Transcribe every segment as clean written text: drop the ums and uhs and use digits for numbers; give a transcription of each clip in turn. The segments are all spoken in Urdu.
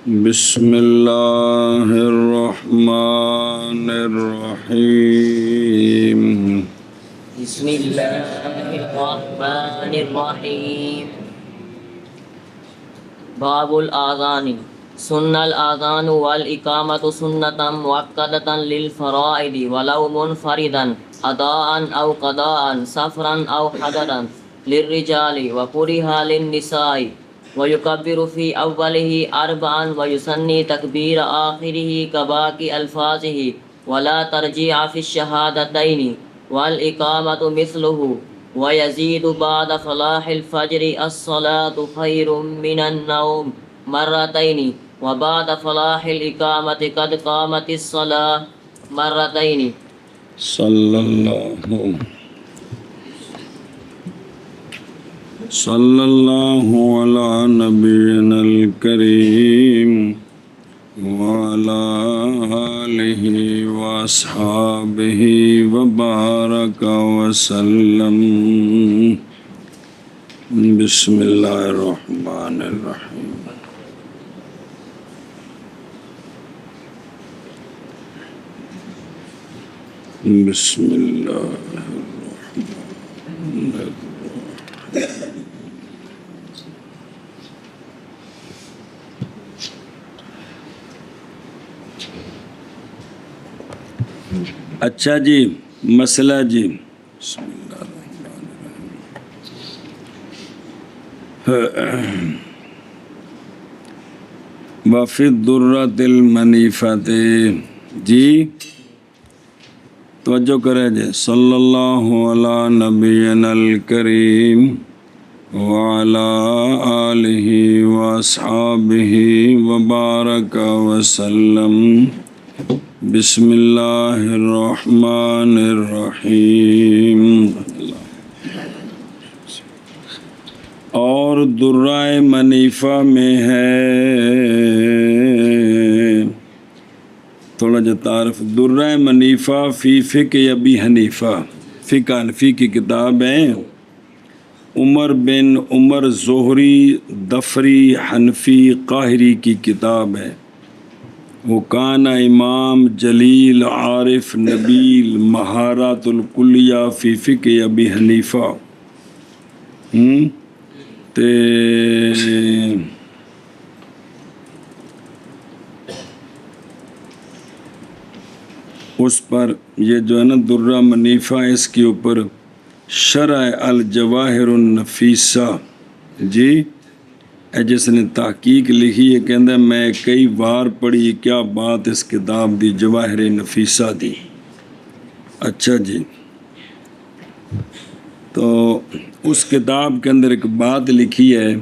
بسم اللہ الرحمن الرحیم بسم اللہ الرحمن الرحیم باب الآذان سن الآذان والإقامة سنة مؤكدة للفرائض ولو منفردا أداء أو قضاء سفرا أو حضرا للرجال وكره للنساء ويكبر في أوله أربعا ويسني تكبير آخره كباقي ألفاظه ولا ترجيع في الشهادتين والإقامة مثله ويزيد بعد صلاح الفجر الصلاة خير من النوم مرتين وبعد صلاح الإقامة قد قامت الصلاة مرتين صلی اللہ علی نبینا الکریم وعلی آلہ واصحابہ وبارک وسلم بسم اللہ الرحمن الرحیم بسم اللہ الرحمن الرحیم اچھا جی مسئلہ جی بسم اللہ الرحمن الرحیم وفی الدرۃ المنیفۃ جی توجہ کرے جی صلی اللہ علی نبینا الکریم وعلی آلہ واصحابہ وبارک وسلم بسم اللہ الرحمن الرحیم اور درہ منیفہ میں ہے تھوڑا جو تعارف درہ منیفہ فی فقہ ابی حنیفہ فقہ حنفی کی کتاب ہے عمر بن عمر زہری دفری حنفی قاہری کی کتاب ہے وہ کانا امام جلیل عارف نبیل مہارات الکلیہ فی فقہ ابی حنیفہ تے اس پر یہ جو ہے نا درہ منیفہ اس کے اوپر شرح الجواہر النفیسہ جی جس نے تحقیق لکھی ہے کہندہ میں کئی بار پڑھی کیا بات اس کتاب دی جواہر نفیسہ دی اچھا جی تو اس کتاب کے اندر ایک بات لکھی ہے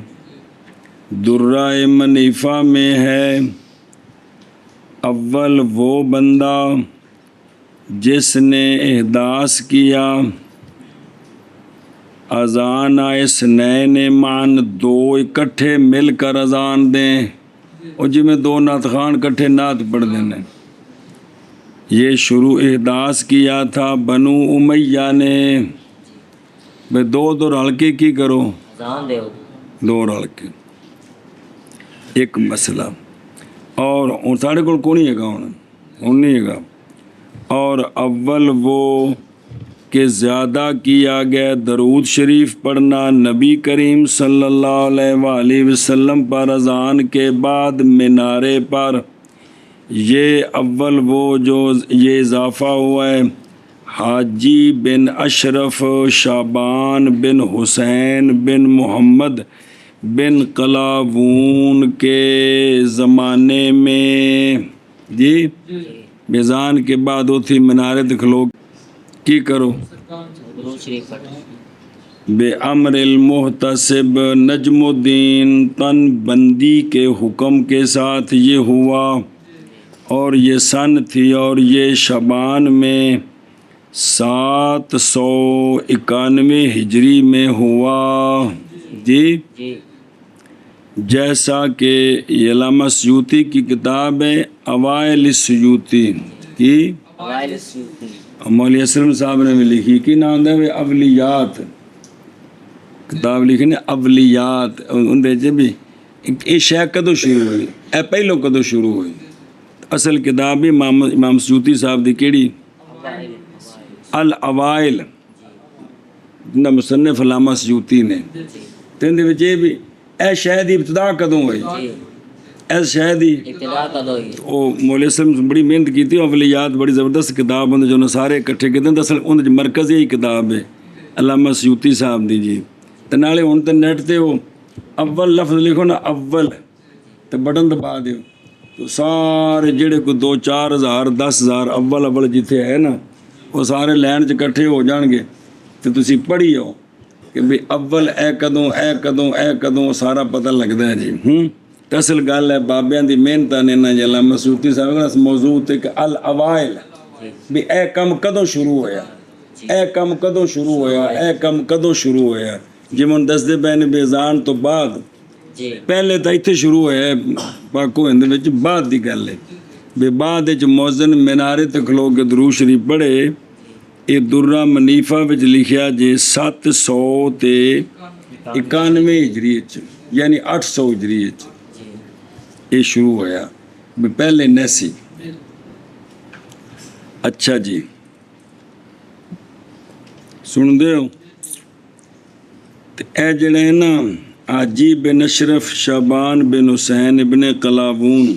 درہ منیفہ میں ہے اول وہ بندہ جس نے احداث کیا اذان اثنین معاً دو اکٹھے مل کر اذان دیں اور جی میں دو نعت خوان اکٹھے نعت پڑھ دینے یہ شروع احداث کیا تھا بنو امیہ نے بھئی دو رلکے کی کرو دو رلکے ایک مسئلہ اور ساڑھے کو کونی ہے گا نہیں ہے گا اور اول وہ کہ زیادہ کیا گیا درود شریف پڑھنا نبی کریم صلی اللہ علیہ وآلہ وسلم پر اذان کے بعد منارے پر یہ اول وہ جو یہ اضافہ ہوا ہے حاجی بن اشرف شعبان بن حسین بن محمد بن قلاوون کے زمانے میں جی بیزان کے بعد وہ تھی منارے دکھلو کی کرو بے امر المحتسب نجم الدین تن بندی کے حکم کے ساتھ یہ ہوا اور یہ سن تھی اور یہ شعبان میں 791 ہجری میں ہوا جی جیسا کہ یہ علامہ سیوطی کی کتاب ہے اوائل السیوطی کی مولی اسلم صاحب نے بھی لکھی کی نام ہے اولیات کتاب لکھی نے اولیات ان دے بھی ਇਹ ਸ਼ੈ ਕਦੋਂ ਸ਼ੁਰੂ ਹੋਈ, ਇਹ ਪਹਿਲੋਂ ਕਦੋਂ ਸ਼ੁਰੂ ਹੋਈ? ਅਸਲ ਕਿਤਾਬ ਵੀ ਇਮਾਮ ਸਯੂਤੀ ਸਾਹਿਬ ਦੀ ਕਿਹੜੀ, ਅਲ ਅਵਾਇਲ ਦਾ ਮੁਸੰਨਿਫ ਅਲਾਮਾ ਸਯੂਤੀ ਨੇ, ਤੇ ਇਹਦੇ ਵਿੱਚ ਇਹ ਵੀ ਇਹ ਸ਼ੈ ਦੀ ਇਬਤਦਾ ਕਦੋਂ ਹੋਈ, ਇਸ ਸ਼ੈ ਦੀ ابتدا کدو ہوئی؟ ਉਹ ਮੌਲਾ ਸਲਮ ਬੜੀ ਮਿਹਨਤ ਕੀਤੀ, ਅਵਲੀਆਤ ਬੜੀ ਜ਼ਬਰਦਸਤ ਕਿਤਾਬ ਉਹਦੇ ਜੋ ਸਾਰੇ ਇਕੱਠੇ ਕੀਤੇ ਨੇ। ਅਸਲ ਉਹਦੇ 'ਚ ਮਰਕਜ਼ ਇਹੀ ਕਿਤਾਬ ਹੈ ਅਲਾਮਾ ਸਯੂਤੀ ਸਾਹਿਬ ਦੀ ਜੀ। ਤੇ ਨਾਲੇ ਹੁਣ ਤਾਂ ਨੈਟ ਤੇ ਉਹ ਅਵਲ ਲਫ਼ਜ਼ ਲਿਖੋ ਨਾ, ਅਵਲ ਤੇ ਬਟਨ ਦਬਾ ਦਿਓ, ਤੇ ਸਾਰੇ ਜਿਹੜੇ ਕੋਈ 2-4 ਹਜ਼ਾਰ 10,000 ਅਵਲ ਜਿੱਥੇ ਹੈ ਨਾ, ਉਹ ਸਾਰੇ ਲਾਈਨ 'ਚ ਇਕੱਠੇ ਹੋ ਜਾਣਗੇ ਤੇ ਤੁਸੀਂ ਪੜ੍ਹੀ ਆਓ ਕਿ ਵੀ ਅਵਲ ਇਹ ਕਦੋਂ, ਇਹ ਕਦੋਂ, ਇਹ ਕਦੋਂ, ਸਾਰਾ ਪਤਾ ਲੱਗਦਾ ਹੈ ਜੀ। ਤੇ ਅਸਲ ਗੱਲ ਹੈ ਬਾਬਿਆਂ ਦੀ ਮਿਹਨਤਾਂ ਨੇ ਨਾ ਜਲਾ ਮਸੂਤੀ ਸਾਹਿਬ ਦਾ ਮੌਜੂ ਤੇ ਕਿ ਅਲ ਅਵਾਇਲ ਵੀ ਇਹ ਕੰਮ ਕਦੋਂ ਸ਼ੁਰੂ ਹੋਇਆ, ਇਹ ਕੰਮ ਕਦੋਂ ਸ਼ੁਰੂ ਹੋਇਆ, ਇਹ ਕੰਮ ਕਦੋਂ ਸ਼ੁਰੂ ਹੋਇਆ। ਜਿਵੇਂ ਹੁਣ ਦੱਸਦੇ ਪਏ ਨੇ ਬੇਜ਼ਾਨ ਤੋਂ ਬਾਅਦ, جی ਪਹਿਲੇ ਤਾਂ ਇੱਥੇ ਸ਼ੁਰੂ ਹੋਇਆ ਪਾਕੋ ਹਿੰਦ ਵਿੱਚ, ਬਾਅਦ ਦੀ ਗੱਲ ਹੈ ਵੀ ਬਾਅਦ ਵਿੱਚ ਮੌਜ਼ਨ ਮੀਨਾਰੇ ਤੇ ਖਲੋ ਕੇ ਦਰੂਦ ਸ਼ਰੀਫ ਪੜ੍ਹੇ। ਇਹ ਦੁਰਰਾ ਮਨੀਫਾ ਵਿੱਚ ਲਿਖਿਆ ਜੇ 791 ਹਿਜਰੀ ਚ, ਯਾਨੀ 800 ਹਿਜਰੀ ਚ ਇਹ ਸ਼ੁਰੂ ਹੋਇਆ ਵੀ ਪਹਿਲੇ ਨੈਸੀ। ਅੱਛਾ ਜੀ ਸੁਣਦੇ ਹੋ? ਤੇ ਇਹ ਜਿਹੜੇ ਨਾ ਹਾਜੀ ਬਿਨ ਅਸ਼ਰਫ ਸ਼ਾਬਾਨ ਬਿਨ ਹੁਸੈਨ ਇਬਨ ਕਲਾਵੂਨ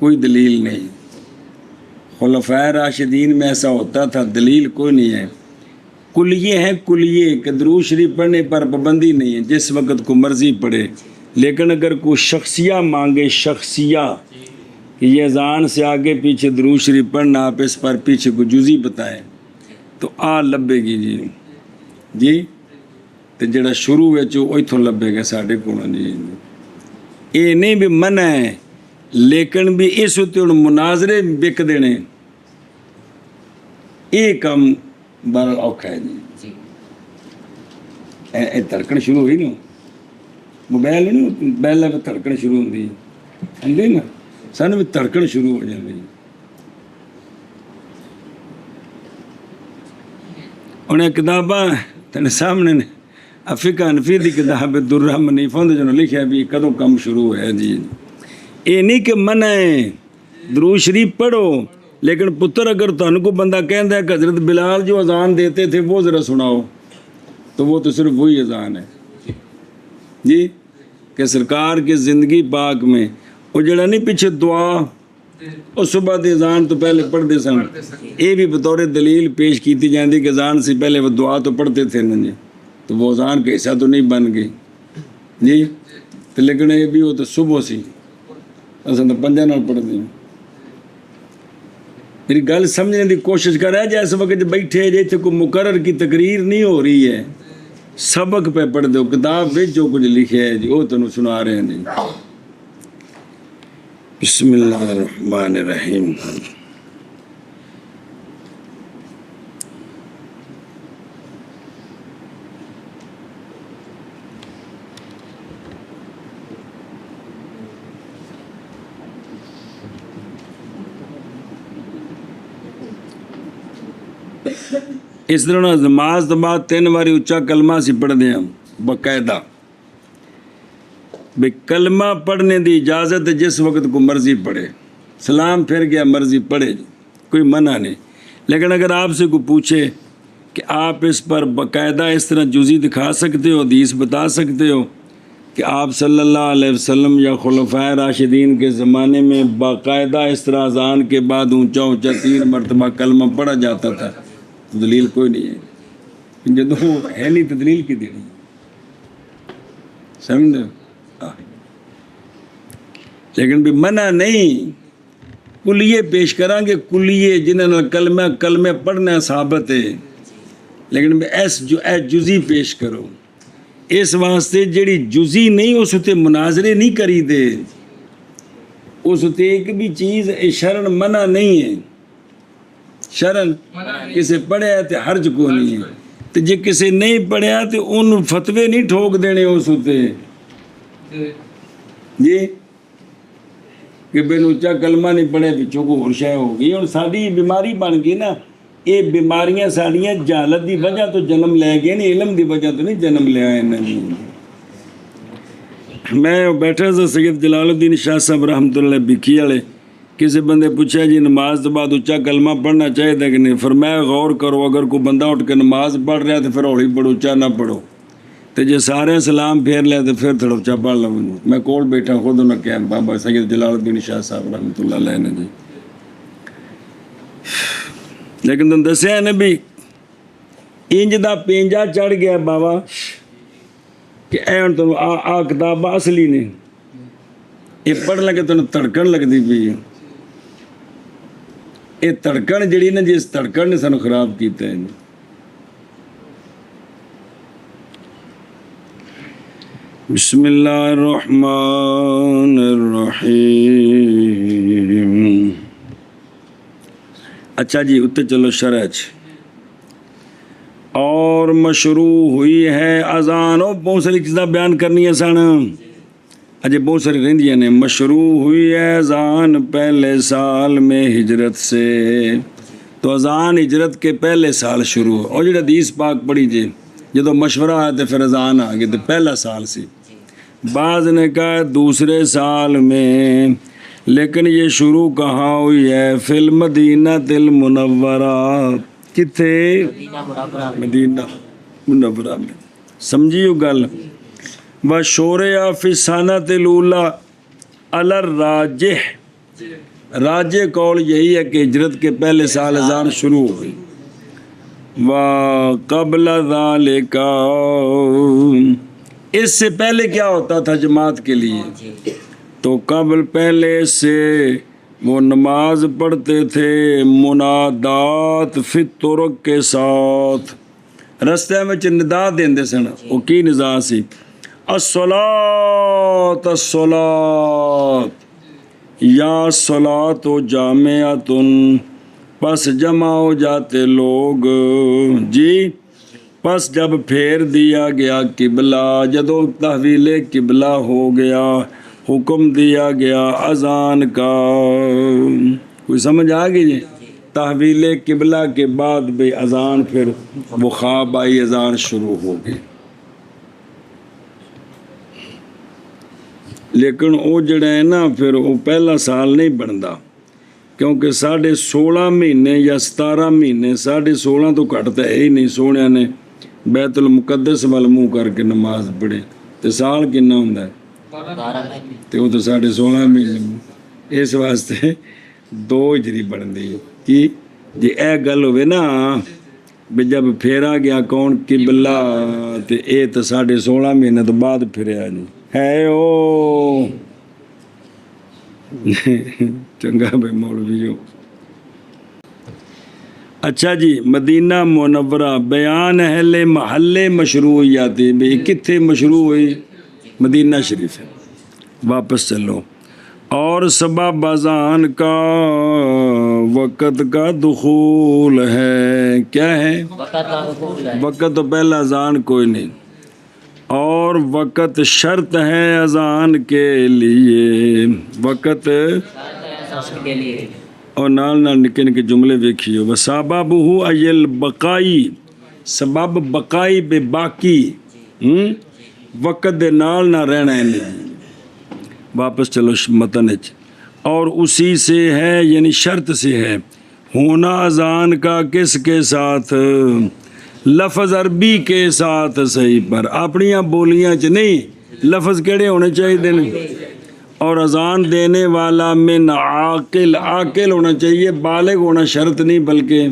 کوئی دلیل نہیں. خلفائے راشدین میں ایسا ہوتا تھا، دلیل کوئی نہیں ہے. کلیے ہیں کلیے کہ درود شریف پڑھنے پر پابندی نہیں ہے، جس وقت کو مرضی پڑھے. لیکن اگر کوئی شخصیہ مانگے، شخصیہ کہ یہ اذان سے آگے پیچھے درود شریف پڑھنا، آپ اس پر پیچھے کو جزی بتائیں تو لبے گی جی جی. تو جڑا شروع ہے جو اتوں لبے گا ساڈے کول جی. یہ نہیں بھی منع ہے، لیکن بھی اس اتنے ہوں مناظرے وک دینے یہ کام بڑا اوکھا ہے جی. اے دھڑکن شروع ہوئی نا، موبائل نہیں پہلے دھڑکن شروع ہوتی ہے نا، سن بھی دھڑکن شروع ہو جاتی. انہیں کتاباں تیرے سامنے نے فقہ حنفی دی کتاب درہ منیفہ اندر جو لکھا بھی کدوں کم شروع ہے جی. یہ نہیں کہ منع ہے درود شریف پڑھو، لیکن پتر اگر تہن کو بندہ کہندا ہے کہ حضرت بلال جو اذان دیتے تھے وہ ذرا سناؤ، تو وہ تو صرف وہی اذان ہے جی. کہ سرکار کی زندگی پاک میں وہ جڑا نہیں پیچھے دعا اور صبح دی اذان تو پہلے پڑھتے سن، یہ بھی بطور دلیل پیش کیتی جاندی کہ اذان سے پہلے وہ دعا تو پڑھتے تھے نا جی. تو وہ اذان کا حصہ تو نہیں بن گئی جی. تو لیکن یہ بھی وہ تو صبح سی اصل تو پنجا نال پڑھتے ہیں. میری گل سمجھنے کی کوشش کر رہا ہے. جیسے وقت بیٹھے جیسے کوئی مقرر کی تقریر نہیں ہو رہی ہے، سبق پہ پڑھ دو، کتاب میں جو کچھ لکھے ہے جی وہ تمہیں سنا رہے ہیں جی. بسم اللہ الرحمن الرحیم. اس طرح نماز تو بعد 3 باری اچا کلمہ سی پڑھ دیا باقاعدہ. بھئی کلمہ پڑھنے دی اجازت ہے، جس وقت کو مرضی پڑھے، سلام پھر گیا مرضی پڑھے، کوئی منع نہیں. لیکن اگر آپ سے کوئی پوچھے کہ آپ اس پر باقاعدہ اس طرح جزی دکھا سکتے ہو، حدیث بتا سکتے ہو کہ آپ صلی اللہ علیہ وسلم یا خلفائے راشدین کے زمانے میں باقاعدہ اس طرح اذان کے بعد اونچا اونچا 3 مرتبہ کلمہ پڑھا جاتا تھا، دلیل کوئی نہیں ہے. جدو ہے نہیں تو دلیل کی دینی سمجھ. لیکن بھی منع نہیں، کلیے پیش کریں گے، کلیے جنہوں نے کلمے پڑھنا ثابت ہے، لیکن بھی اے جزی پیش کرو. اس واسطے جڑی جزی نہیں اس تے مناظرے نہیں کری دے، اس تے ایک بھی چیز شرن منع نہیں ہے. شرن کسے پڑھیا تے حرج کو نہیں ہے، تے جے کسے نہیں پڑھیا تے ان فتوے نہیں ٹھوک دینے اس تے جی کہ بے اونچا کلمہ نہیں پڑھے پچھوں کو اور شے ہو گئی. اور ساری بیماری بن گئی نا، یہ بیماریاں ساڑیاں جہالت دی وجہ تو جنم لے گئے نہیں، علم دی وجہ تو نہیں جنم لے آئے نہیں. میں بیٹھا تھا سید جلال الدین شاہ صاحب رحمۃ اللہ بکھی والے، کسی بندے پوچھا جی نماز تو بعد اچا کلمہ پڑھنا چاہیے کہ نہیں؟ فرمایا غور کرو، اگر کوئی بندہ اٹھ کے نماز پڑھ رہا ہے تو پھر ہولی پڑھو، اچا نہ پڑھو. تو جی سارے سلام پھیر لیا تو پھر تھوڑا اچا پڑھ لو. میں کول بیٹھا خود انہیں کیا بابا سید جلال الدین شاہ صاحب رحمۃ اللہ علیہ نے جی. لیکن تم دسیا نا بھی انج دا پینجا چڑھ گیا بابا کہ اے ہن تم آ کتاب اصلی نے یہ پڑھ لگے تمہیں تڑکن لگتی پی. یہ تڑکن جڑی نا جس تڑکن نے سانو خراب کیتا ہے. بسم اللہ الرحمن الرحیم. اچھا جی اتنے چلو شرح اور مشروع ہوئی ہے اذان. اور بہت ساری چیزاں بیان کرنی ہے سن، اجے بہت ساری رہندیاں نے. مشروع ہوئی ہے اذان پہلے سال میں ہجرت سے. تو اذان ہجرت کے پہلے سال شروع ہو. اور جی حدیث پاک پڑھی جی جدو مشورہ آیا تو پھر اذان آ گئی تو پہلا سال سی. بعض نے کہا دوسرے سال میں، لیکن یہ شروع کہاں ہوئی ہے؟ فی المدینہ المنورہ. کتھے؟ مدینہ منورہ میں. سمجھیو گل. وشورع فی السنۃ الاولی علی الراجح. راجے قول یہی ہے کہ ہجرت کے پہلے سال اذان شروع ہو گئی. وَقَبْلَ ذَلِكَ اس سے پہلے کیا ہوتا تھا جماعت کے لیے؟ جی تو قبل پہلے سے وہ نماز پڑھتے تھے منادات فی الطرق کے ساتھ. رستے میں ندا دیندے سن. وہ کی ندا سی؟ الصلاۃ الصلاۃ یا صلاۃ و جامعۃن. پس جمع ہو جاتے لوگ جی. پس جب پھیر دیا گیا قبلہ، جدو تحویل قبلہ ہو گیا، حکم دیا گیا اذان کا. کوئی سمجھ آ گئی جی؟ تحویل قبلہ کے بعد بھی اذان، پھر وہ خواب آئی، اذان شروع ہو گئی. لیکن وہ جڑا ہے نا پھر وہ پہلا سال نہیں بنتا، کیونکہ 16.5 مہینے یا 17 مہینے، 16.5 تو گھٹ تو ہے ہی نہیں. سونے نے بیت المقدس وال منہ کر کے نماز پڑھے تو سال کنا ہوں؟ 12 مہینے. تو وہ تو 16.5 مہینے. اس واسطے 2 ہجری بنتی ہے کہ جی اے گل ہوئے نا بھی جب پھیرا گیا کون قبلہ تو اے تو 16.5 مہینے تو بعد پھریا جی ہے او چنگا بھائی مولوی ہو. اچھا جی، مدینہ منورہ بیان اہل محلے مشروعیات بھی کتنے مشروع ہوئی؟ مدینہ شریف ہے. واپس چلو. اور سبب اذان کا وقت کا دخول ہے. کیا ہے؟ وقت کا حقوق ہے. وقت تو پہلا اذان کوئی نہیں. اور وقت شرط ہے اذان کے لیے. وقت اذان کے لیے. اور نال نکے نکے جملے ویکھیو. وسببہ ایل بقائی، سبب بقائی بے باقی وقت دے نال نہ رہنا ہے. واپس چلو متن وچ. اور اسی سے ہے یعنی شرط سے ہے ہونا اذان کا کس کے ساتھ؟ لفظ عربی کے ساتھ. صحیح پر اپنیاں بولیاں چ نہیں، لفظ کیڑے ہونے چاہیے؟ اور اذان دینے والا من عاقل، عاقل ہونا چاہیے. بالغ ہونا شرط نہیں بلکہ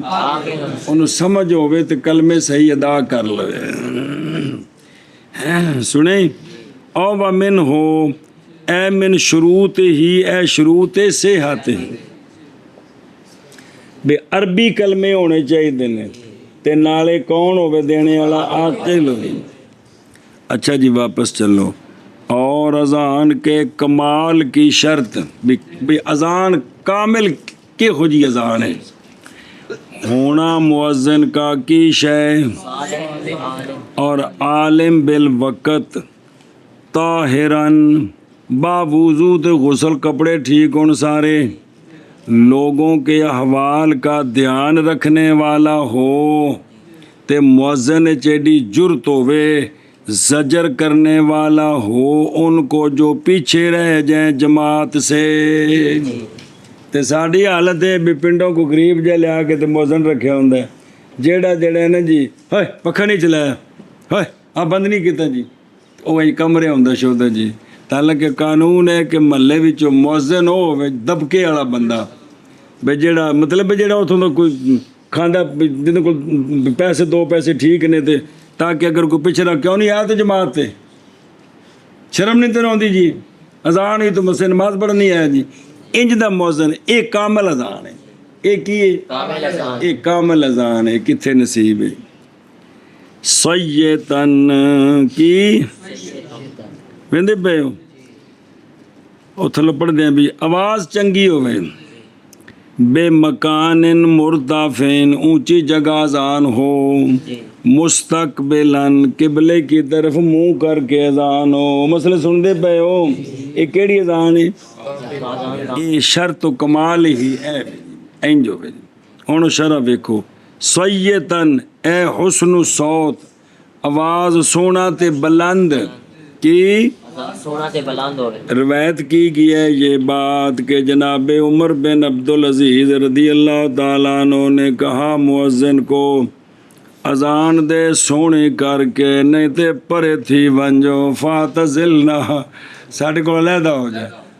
انہوں سمجھ ہوئے تو کلمے صحیح ادا کر لے. سنیں. او ومن ہو اے من شروط ہی، اے شروط صحت ہی. بے عربی کلمے ہونے چاہیے تے نالے کون ہوئے دینے والا؟ عاقل ہوئے. اچھا جی واپس چلو. اور اذان کے کمال کی شرط بھی اذان کامل کے ہو جی اذان ہے ہونا مؤذن کا کی شے اور عالم بالوقت طاہرن باوضو تے غسل کپڑے ٹھیک ہون سارے لوگوں کے احوال کا دھیان رکھنے والا ہو تے مؤذن چیڑی جرت ہوئے زجر کرنے والا ہو ان کو جو پیچھے رہ جائیں جماعت سے. تے ساڑی حالت ہے بھی پنڈوں کو غریب جا لیا کے تے موزن رکھیا ہوں ہے جیڑا ہے نا جی ہائے پکھا نہیں چلایا، ہائے آپ بند نہیں کیتا جی، وہی کمرے ہوں شودا جی. حالانکہ قانون ہے کہ محلے وچوں موزن ہو دبکے والا بندہ بے جیڑا مطلب جیڑا اتوں دا کوئی کھانا جن کو پیسے 2 پیسے ٹھیک نے تے تاکہ اگر کوئی پیچھے رکھ کیوں نہیں آیا تو جماعت تے شرم نہیں تیروں دی جی اذان ہی تو مسجد نماز پڑھنی ہے جی. انج دا موزن ایک کامل اذان ہے. ایک کی ہے؟ ایک کامل اذان ہے. کتھے نصیب ہے؟ سیتن کی ویندے پے ہو اتھل پڑھ دیں بھی آواز چنگی ہوئے بے مکان مرتفعن اونچی جگہ اذان ہو مستقبلن قبلے کی طرف منہ کر کے اذان ہو. مسئلے سن دے پے ہو یہ کیڑی اذان ہے؟ یہ شرط و کمال ہی ہے. انج ہوئے ہن شرح ویکھو. سیتن اے حسن صوت آواز سونا تے بلند کی سونا تے بلند ہوئے. روایت کی گئی ہے یہ بات کہ جناب عمر بن عبدالعزیز رضی اللہ تعالیٰ عنہ نے کہا مؤذن کو اذان دے سونے کر کے نہیں تے پرے تھی ونجو فاتزلنا ساڑھے کو علیحدہ ہو جائے.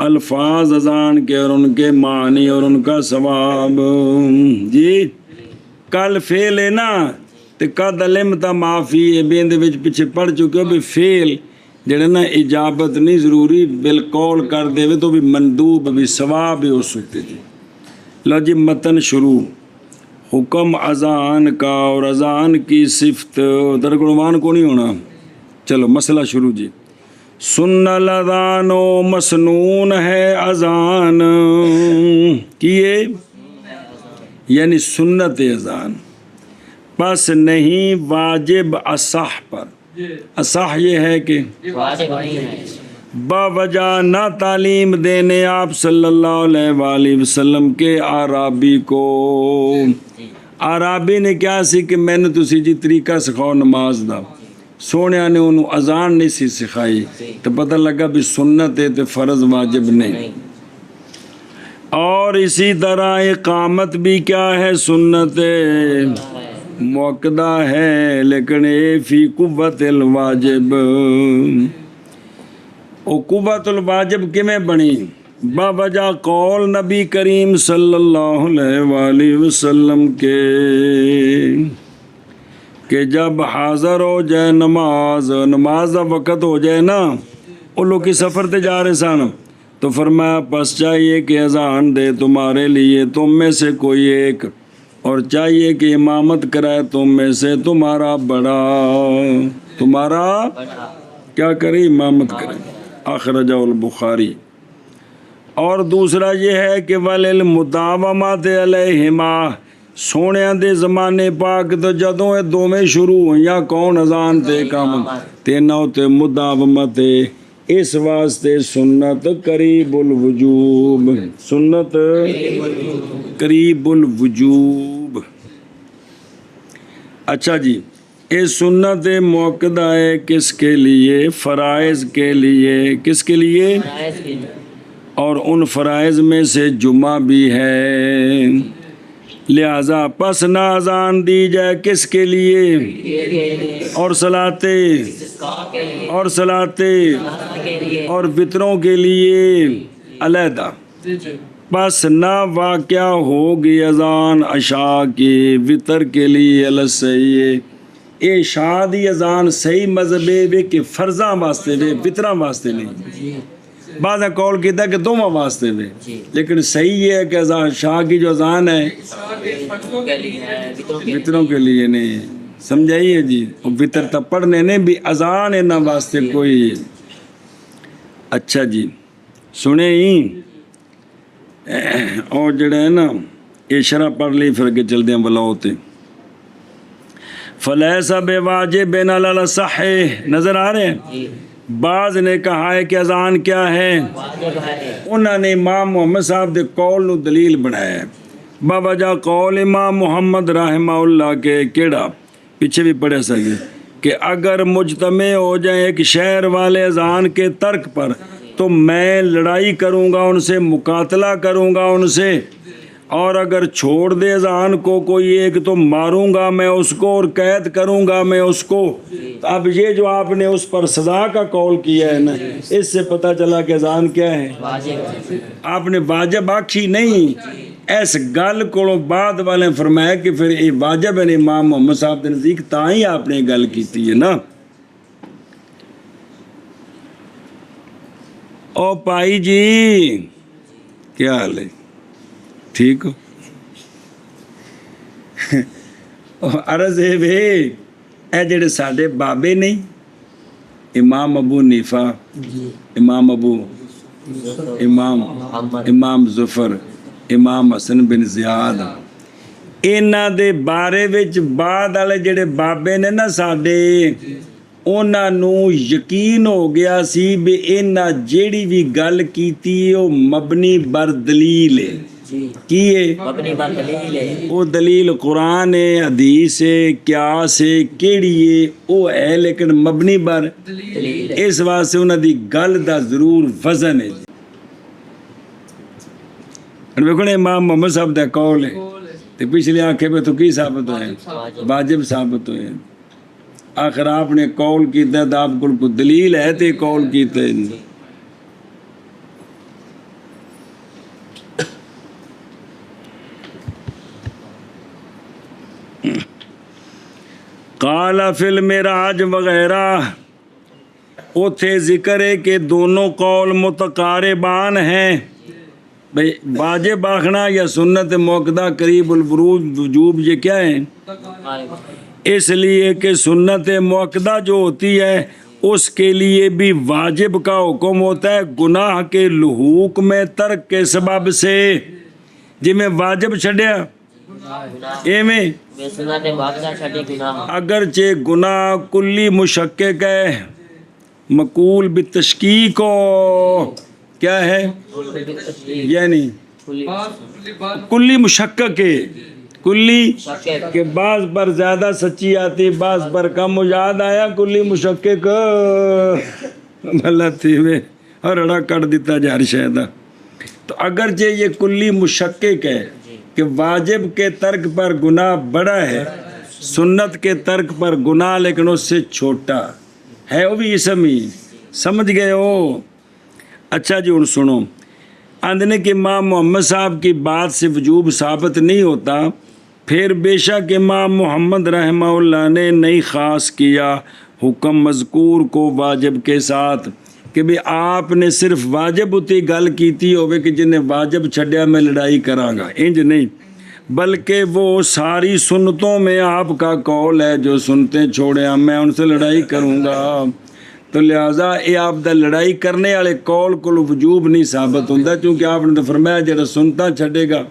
الفاظ اذان کے اور ان کے معنی اور ان کا ثواب جی کل فعل ہے نا تے قد علمت ما فی بیند وچ پیچھے پڑھ چکے ہو بھی فعل جڑا نا اجابت نہیں ضروری بالقول کر دے تو بھی مندوب بھی ثواب ہو سکتے جی لو جی متن شروع حکم اذان کا اور اذان کی صفت درگنوان کو نہیں ہونا چلو مسئلہ شروع جی سن الاذان و مسنون ہے اذان کیے یعنی سنت اذان پس نہیں واجب اصح پر اصح یہ ہے کہ واجب نہیں ہے باوجہ نہ تعلیم دینے آپ صلی اللہ علیہ وآلہ وسلم کے عرابی کو عرابی نے کیا سی کہ میں نے تسی جی طریقہ سکھاؤ نماز دا سونے نے انہوں اذان نہیں سی سکھائی تو پتہ لگا بھی سنت ہے تو فرض واجب نہیں اور اسی طرح اقامت بھی کیا ہے سنت موقدہ ہے لیکن اے فی قوت الواجب او قوت الواجب کمیں بنی باوجہ قول نبی کریم صلی اللہ علیہ وآلہ وسلم کے کہ جب حاضر ہو جائے نماز دا وقت ہو جائے نا وہ لوگ کی سفر تے جا رہے سن تو فرمایا پس چاہیے کہ اذان دے تمہارے لیے تم میں سے کوئی ایک اور چاہیے کہ امامت کرائے تم میں سے تمہارا بڑا تمہارا کیا کرے امامت کرے اخرجہ البخاری اور دوسرا یہ ہے کہ وللمداومۃ علیہما سونیاں دے زمانے پاک تو جدوں اے دوویں شروع ہوئیاں کون اذان تے کام تے نہ تے مداومت اس واسطے سنت قریب الوجوب سنت قریب الوجوب اچھا جی یہ سنت موقدہ ہے کس کے لیے فرائض کے لیے کس کے لیے اور ان فرائض میں سے جمعہ بھی ہے لہذا پس نہ اذان دی جائے کس کے لیے اور صلاتے اور وطروں کے لیے علیحدہ پس نہ واقع ہوگی اذان عشاء کی وطر کے لیے الصحیح اے شادی اذان صحیح مذہب ہے کہ فرضاں واسطے وے وطراں واسطے نہیں بعض قول کہتا ہے کہ دونوں واسطے میں لیکن صحیح یہ ہے کہ اذان شاہ کی جو اذان ہے وطروں کے لیے نہیں سمجھائیے جی وطر تب پڑھنے نے بھی اذان ہے نہ واسطے کوئی اچھا جی سنے ہی اور جڑا ہے نا یہ شرح پڑھ لی پھر کے چل دیں بلا ہوتے فلیسا بے واجب بین الصح نظر آ رہے ہیں بعض نے کہا ہے کہ اذان کیا ہے انہوں نے امام محمد صاحب دے قول نو دلیل بنایا ہے باوجہ قول امام محمد رحمہ اللہ کے کیڑا پیچھے بھی پڑھے سکے کہ اگر مجتمع ہو جائیں ایک شہر والے اذان کے ترک پر تو میں لڑائی کروں گا ان سے مقاتلہ کروں گا ان سے اور اگر چھوڑ دے اذان کو کوئی ایک تو ماروں گا میں اس کو اور قید کروں گا میں اس کو اب یہ جو آپ نے اس پر سزا کا قول کیا ہے نا اس سے پتہ چلا کہ اذان کیا ہے آپ نے واجب آکھی نہیں اس گل کو بعد والے فرمایا کہ پھر یہ واجب ہے امام محمد صاحب کے نزدیک تاں ہی آپ نے گل کیتی ہے نا او پائی جی کیا حال ہے ٹھیک ہو عرض ہے بھے اے جڑے ساڈے بابے نہیں امام ابو حنیفہ امام ابو امام ظفر امام حسن بن زیاد انہاں دے بارے وچ بعد والے جڑے بابے نے نا ساڈے انہاں نوں یقین ہو گیا سی بھی انہاں جیڑی بھی گل کیتی او مبنی بر دلیل ہے کی ہے وہ دلیل قرآن ہے حدیث ہے قیاس ہے کیڑی ہے وہ ہے لیکن مبنی بر اس واسطے انہاں دی گل دا ضرور وزن ہے ویکھو امام محمد صاحب دا قول ہے تے پچھلے آنکھے پہ تو کی ثابت ہوئے واجب ثابت ہوئے آخر آپ نے قول کیتا ہے تو آپ کو دلیل ہے تے قول کیتا ہے قال فی المعراج وغیرہ اتھے ذکر ہے کہ دونوں قول متقاربان ہیں. بھئی واجب آخنا یا سنت موقدہ قریب الوروج وجوب یہ کیا ہیں؟ اس لیے کہ سنت موقدہ جو ہوتی ہے اس کے لیے بھی واجب کا حکم ہوتا ہے گناہ کے لحوق میں ترک کے سبب سے. جی میں واجب چھڈیا ایویں بے سنت واقعہ چھٹی گناہ اگرچہ گناہ کلی مشکک ہے مقول بتشکیک ہو کیا ہے یعنی کلی مشکک ہے کلی کہ بعض پر زیادہ سچی آتی بعض پر کم یاد آیا کلی مشکک اللہ تھی میں اور اڑا کٹ دیتا جاری شاید. تو اگرچہ یہ کلی مشکک ہے کہ واجب کے ترک پر گناہ بڑا ہے سنت کے ترک پر گناہ لیکن اس سے چھوٹا ہے وہ بھی اسم ہی سمجھ گئے ہو. اچھا جی ان سنو اندنے کہ امام محمد صاحب کی بات سے وجوب ثابت نہیں ہوتا پھر بے شک امام محمد رحمہ اللہ نے نہیں خاص کیا حکم مذکور کو واجب کے ساتھ کہ بھی آپ نے صرف واجب اتی گل کیتی ہوئے کہ جنہیں واجب چھڈیا میں لڑائی کراں گا انج نہیں بلکہ وہ ساری سنتوں میں آپ کا قول ہے جو سنتے چھوڑے میں ان سے لڑائی کروں گا. تو لہٰذا یہ آپ دا لڑائی کرنے والے قول کو وجوب نہیں ثابت ہوتا کیونکہ آپ نے تو فرمایا جڑا سنتا چھڈے گا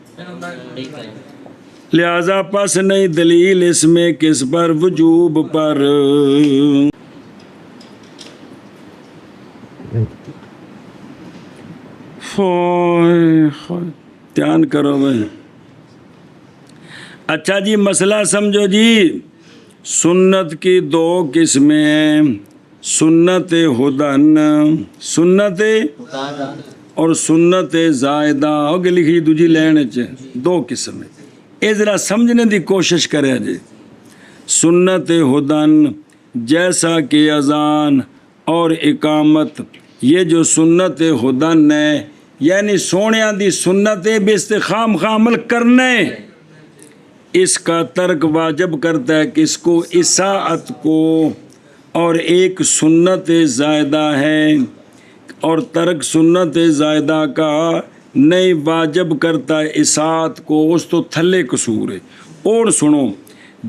لہٰذا پس نہیں دلیل اس میں کس پر وجوب پر. دھیان کرو بھائی. اچھا جی مسئلہ سمجھو جی سنت کی دو قسمیں ہیں سنت ہدن سنت اور سنت زائدہ ہو کے لکھی دوجی لین دو قسم ہے یہ ذرا سمجھنے دی کوشش کرے جی. سنت ہدن جیسا کہ اذان اور اقامت یہ جو سنت ہدن ہے یعنی سونیاں دی سنت بے استخام عمل کرنے اس کا ترک واجب کرتا ہے کس کو اطاعت کو اور ایک سنت زائدہ ہے اور ترک سنت زائدہ کا نہیں واجب کرتا ہے اطاعت کو اس تو تھلے قصور ہے. اور سنو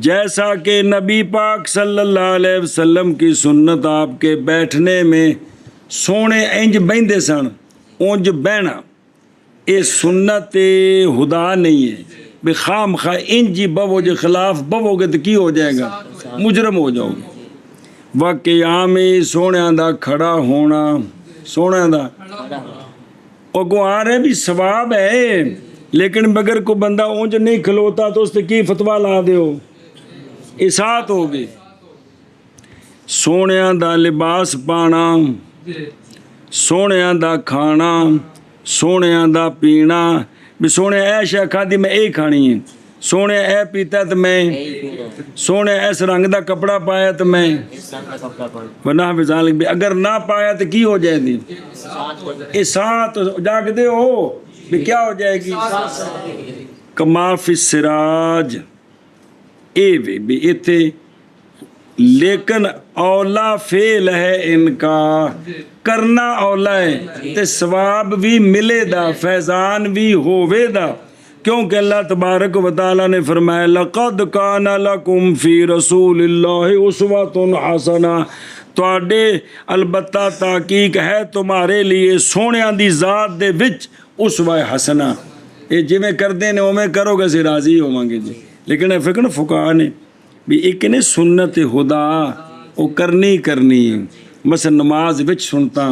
جیسا کہ نبی پاک صلی اللہ علیہ وسلم کی سنت آپ کے بیٹھنے میں سونے انج بہندے سن اونج بہنا یہ سنت خدا نہیں ہے بے خام خواہ انجی بو جو خلاف بو گے تو کی ہو جائے گا مجرم ہو جاؤ گے. وقیام سونیاں دا کھڑا ہونا سونیاں دا اگوں آ رہے بھی ثواب ہے لیکن بغیر کو بندہ اونج نہیں کھلوتا تو اس نے کی فتویٰ لا دے ہو اطاعت ہوگی. سونیاں دا لباس پانا سونیاں دا کھانا سونیاں دا پینا بھی سونے اے شے کھادی میں اے کھانی ہے سونے اے پیتا تو میں سونے ایس رنگ دا کپڑا پایا تو میں بنا بذالک بھی اگر نہ پایا تو کی ہو جائے دی اطاعت جاگ دے ہو بھی کیا ہو جائے گی کما فی السراج اے وے بھی ایتھے لیکن اولا فعل ہے ان کا کرنا اولا ہے تے ثواب بھی ملے دا فیضان بھی ہووے دا کیونکہ اللہ تبارک و تعالیٰ نے فرمایا لَقَدْ كَانَ لَكُمْ فِي رَسُولِ اللَّهِ أُسْوَةٌ حَسَنَةٌ تواڈے البتہ تحقیق ہے تمہارے لیے سونیاں دی ذات دے وچ اسوہ حسنہ یہ جی میں کر دیں او میں کرو گے سے راضی ہو گے جی. لیکن فکر فقہاء نے بھی ایک نے سنت خدا وہ کرنی ہے مثلا نماز وچ سنتا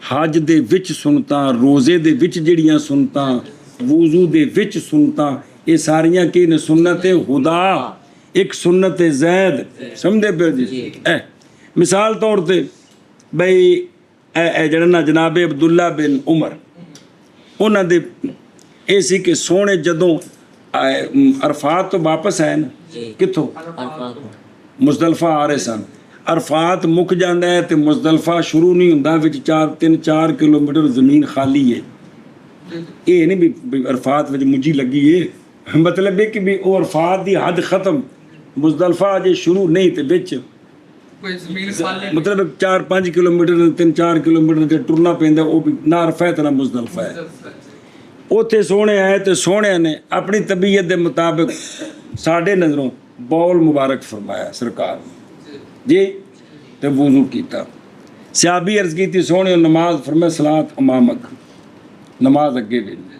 حج دے وچ سنتا روزے دے وچ جڑیاں سنتا وضو دے وچ سنتا یہ ساریاں کی نے سنت خدا ایک سنت زید سمجھے پہ جی. مثال طور تے بھئی اے جڑنا جناب عبداللہ بن عمر انہاں دے ایسی کہ سونے جدوں عرفات تو واپس آئے نا کتھوں مزدلفہ آ رہے سن عرفات مک جاندہ ہے تے مزدلفہ شروع نہیں ہوندہ وچ 3-4 کلومیٹر زمین خالی ہے یہ نہیں بھی عرفات وچ مجھے لگی ہے مطلب ہے کہ بھی وہ عرفات دی حد ختم ਮੁਜ਼ਦਲਫਾ ਅਜੇ ਸ਼ੁਰੂ ਨਹੀਂ ਤੇ ਵਿੱਚ ਕੋਈ ਜ਼ਮੀਨ ਖਾਲੀ ਮਤਲਬ 4-5 ਕਿਲੋਮੀਟਰ 3-4 ਕਿਲੋਮੀਟਰ ਤੇ ਟੁਰਨਾ ਪੈਂਦਾ, ਉਹ ਵੀ ਨਾ ਅਰਫਾ ਤੇ ਨਾ ਮੁਜ਼ਦਲਫਾ ਹੈ। ਉੱਥੇ ਸੋਹਣੇ ਆਏ ਤੇ ਸੋਹਣਿਆਂ ਨੇ ਆਪਣੀ ਤਬੀਅਤ ਦੇ ਮੁਤਾਬਕ ਸਾਡੇ ਨਜ਼ਰੋਂ ਬੌਲ ਮੁਬਾਰਕ ਫਰਮਾਇਆ ਸਰਕਾਰ ਨੇ ਜੀ, ਤੇ ਵਜ਼ੂ ਕੀਤਾ। ਸਿਆਬੀ ਅਰਜ਼ ਕੀਤੀ ਸੋਹਣੇ ਨਮਾਜ਼ ਫਰਮਾਇਆ ਸਲਾਤ ਇਮਾਮਕ, ਨਮਾਜ਼ ਅੱਗੇ ਵੇਲੇ।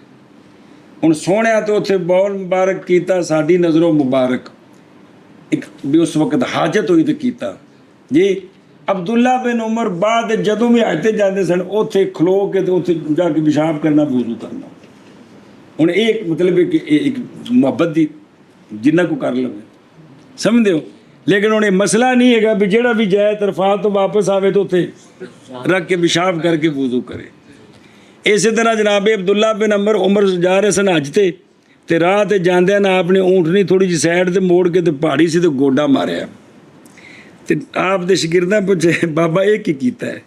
ਹੁਣ ਸੋਹਣਿਆਂ ਤੋਂ ਉੱਥੇ ਬੌਲ ਮੁਬਾਰਕ ਕੀਤਾ, ਸਾਡੀ ਨਜ਼ਰੋਂ ਮੁਬਾਰਕ ਇੱਕ ਵੀ ਉਸ ਵਕਤ ਹਾਜਤ ਹੋਈ ਤੇ ਕੀਤਾ ਜੀ। ਅਬਦੁੱਲਾ ਬਿਨ ਉਮਰ ਬਾਅਦ ਜਦੋਂ ਵੀ ਹਜ ਤੇ ਜਾਂਦੇ ਸਨ ਉੱਥੇ ਖਲੋ ਕੇ ਤੇ ਉੱਥੇ ਜਾ ਕੇ ਪਿਸ਼ਾਬ ਕਰਨਾ, ਵਜ਼ੂ ਕਰਨਾ। ਹੁਣ ਇਹ ਇੱਕ ਮਤਲਬ ਹੈ ਕਿ ਇਹ ਇੱਕ ਮੁਹੱਬਤ ਦੀ ਜਿੰਨਾ ਕੋ ਕਰ ਲਵੇ, ਸਮਝਦੇ ਹੋ। ਲੇਕਿਨ ਹੁਣ ਇਹ ਮਸਲਾ ਨਹੀਂ ਹੈਗਾ ਵੀ ਜਿਹੜਾ ਵੀ ਜਾਏ ਤਰਫਾਤ ਤੋਂ ਵਾਪਸ ਆਵੇ ਤਾਂ ਉੱਥੇ ਰੱਖ ਕੇ ਪਿਸ਼ਾਬ ਕਰਕੇ ਵਜ਼ੂ ਕਰੇ। ਇਸੇ ਤਰ੍ਹਾਂ ਜਨਾਬ ਅਬਦੁੱਲਾ ਬਿਨ ਉਮਰ ਜਾ ਰਹੇ ਸਨ ਹਜ ਤੇ ਰਾਹ ਤੇ ਜਾਂਦਿਆਂ ਨਾ ਆਪਣੀ ਊਂਠਣੀ ਥੋੜੀ ਜਿਹੀ ਸਾਈਡ ਤੇ ਮੋੜ ਕੇ ਤੇ ਪਹਾੜੀ ਸੀ ਤੇ ਗੋਡਾ ਮਾਰਿਆ ਤੇ ਆਪ ਦੇ ਸ਼ਾਗਿਰਦਾਂ ਪੁੱਛੇ ਬਾਬਾ ਇਹ ਕੀ ਕੀਤਾ ਹੈ?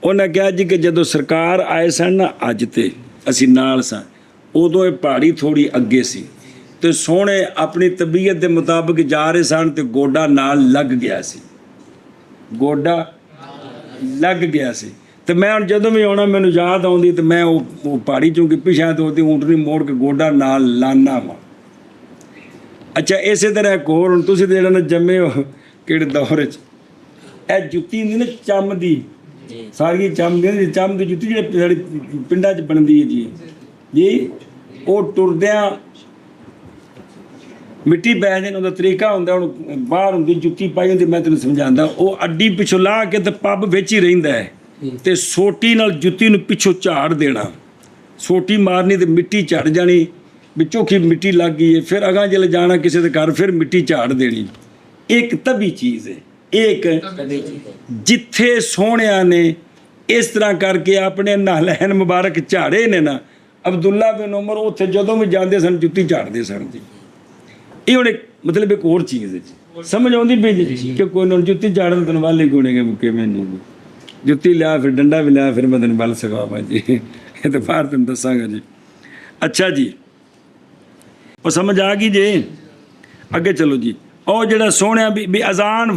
ਉਹਨਾਂ ਕਿਹਾ ਜੀ ਕਿ ਜਦੋਂ ਸਰਕਾਰ ਆਏ ਸਨ ਨਾ ਅੱਜ ਤੇ ਅਸੀਂ ਨਾਲ ਸਾਂ, ਉਦੋਂ ਇਹ ਪਹਾੜੀ ਥੋੜੀ ਅੱਗੇ ਸੀ ਤੇ ਸੋਹਣੇ ਆਪਣੀ ਤਬੀਅਤ ਦੇ ਮੁਤਾਬਕ ਜਾ ਰਹੇ ਸਨ ਤੇ ਗੋਡਾ ਨਾਲ ਲੱਗ ਗਿਆ ਸੀ, ਗੋਡਾ ਲੱਗ ਗਿਆ ਸੀ। ਤੇ ਮੈਂ ਹੁਣ ਜਦੋਂ ਵੀ ਆਉਣਾ ਮੈਨੂੰ ਯਾਦ ਆਉਂਦੀ ਤੇ ਮੈਂ ਉਹ ਪਹਾੜੀ ਚੋਂ ਪਿਛਾਂ ਤੋਂ ਉਹਦੀ ਊਂਟਣੀ ਮੋੜ ਕੇ ਗੋਡਾ ਨਾਲ ਲਾਨਾ ਵਾ। ਅੱਛਾ ਇਸੇ ਤਰ੍ਹਾਂ ਇੱਕ ਹੋਰ, ਹੁਣ ਤੁਸੀਂ ਜਿਹੜਾ ਨਾ ਜੰਮੇ ਹੋ ਕਿਹੜੇ ਦੌਰ 'ਚ, ਇਹ ਜੁੱਤੀ ਹੁੰਦੀ ਨਾ ਚੰਮ ਦੀ, ਸਾਰੀ ਚੰਮ ਦੀ ਜੁੱਤੀ ਜਿਹੜੀ ਸਾਡੀ ਪਿੰਡਾਂ 'ਚ ਬਣਦੀ ਹੈ ਜੀ, ਉਹ ਟੁਰਦਿਆਂ ਮਿੱਟੀ ਪੈ ਜਾਣ ਉਹਦਾ ਤਰੀਕਾ ਹੁੰਦਾ। ਹੁਣ ਬਾਹਰ ਹੁੰਦੀ ਜੁੱਤੀ ਪਾਈ ਹੁੰਦੀ, ਮੈਂ ਤੈਨੂੰ ਸਮਝਾਉਂਦਾ, ਉਹ ਅੱਡੀ ਪਿੱਛੋਂ ਲਾਹ ਕੇ ਤੇ ਪੱਬ ਵਿੱਚ ਹੀ ਰਹਿੰਦਾ ਹੈ ਤੇ ਸੋਟੀ ਨਾਲ ਜੁੱਤੀ ਨੂੰ ਪਿੱਛੋਂ ਝਾੜ ਦੇਣਾ, ਸੋਟੀ ਮਾਰਨੀ ਤੇ ਮਿੱਟੀ ਝੜ ਜਾਣੀ, ਵਿੱਚੋਂ ਕੀ ਮਿੱਟੀ ਲੱਗ ਗਈ ਹੈ, ਫਿਰ ਅਗਾਂ ਜਲ ਜਾਣਾ ਕਿਸੇ ਦੇ ਘਰ, ਫਿਰ ਮਿੱਟੀ ਝਾੜ ਦੇਣੀ। ਇੱਕ ਤਬੀ ਚੀਜ਼ ਹੈ, ਇੱਕ ਜਿੱਥੇ ਸੋਹਣਿਆਂ ਨੇ ਇਸ ਤਰ੍ਹਾਂ ਕਰਕੇ ਆਪਣੇ ਨਾਲੈਨ ਮੁਬਾਰਕ ਝਾੜੇ ਨੇ ਨਾ, ਅਬਦੁੱਲਾ ਬਿਨ ਉਮਰ ਉੱਥੇ ਜਦੋਂ ਵੀ ਜਾਂਦੇ ਸਨ ਜੁੱਤੀ ਝਾੜਦੇ ਸਨ ਜੀ। ਇਹ ਹੁਣ ਮਤਲਬ ਇੱਕ ਹੋਰ ਚੀਜ਼ ਹੈ ਜੀ, ਸਮਝ ਆਉਂਦੀ ਪਈ ਜੀ ਕਿ ਕੋਈ ਨਾ ਜੁੱਤੀ ਝਾੜਨ ਤਨ ਵਾਲੇ ਗੁਣੇਗੇ ਮੁੱਕੇ ਮੈਨੂੰ ਜੁੱਤੀ ਲਿਆ, ਫਿਰ ਡੰਡਾ ਵੀ ਲਿਆ, ਫਿਰ ਮੈਂ ਤੈਨੂੰ ਬਲ ਸਕਾਵਾਂ ਜੀ, ਇਹ ਤਾਂ ਬਾਹਰ ਤੈਨੂੰ ਦੱਸਾਂਗਾ ਜੀ। ਅੱਛਾ ਜੀ, ਉਹ ਸਮਝ ਆ ਗਈ ਜੀ, ਅੱਗੇ ਚਲੋ ਜੀ। ਉਹ ਜਿਹੜਾ ਸੋਹਣਿਆ ਵੀ ਅਜ਼ਾਨ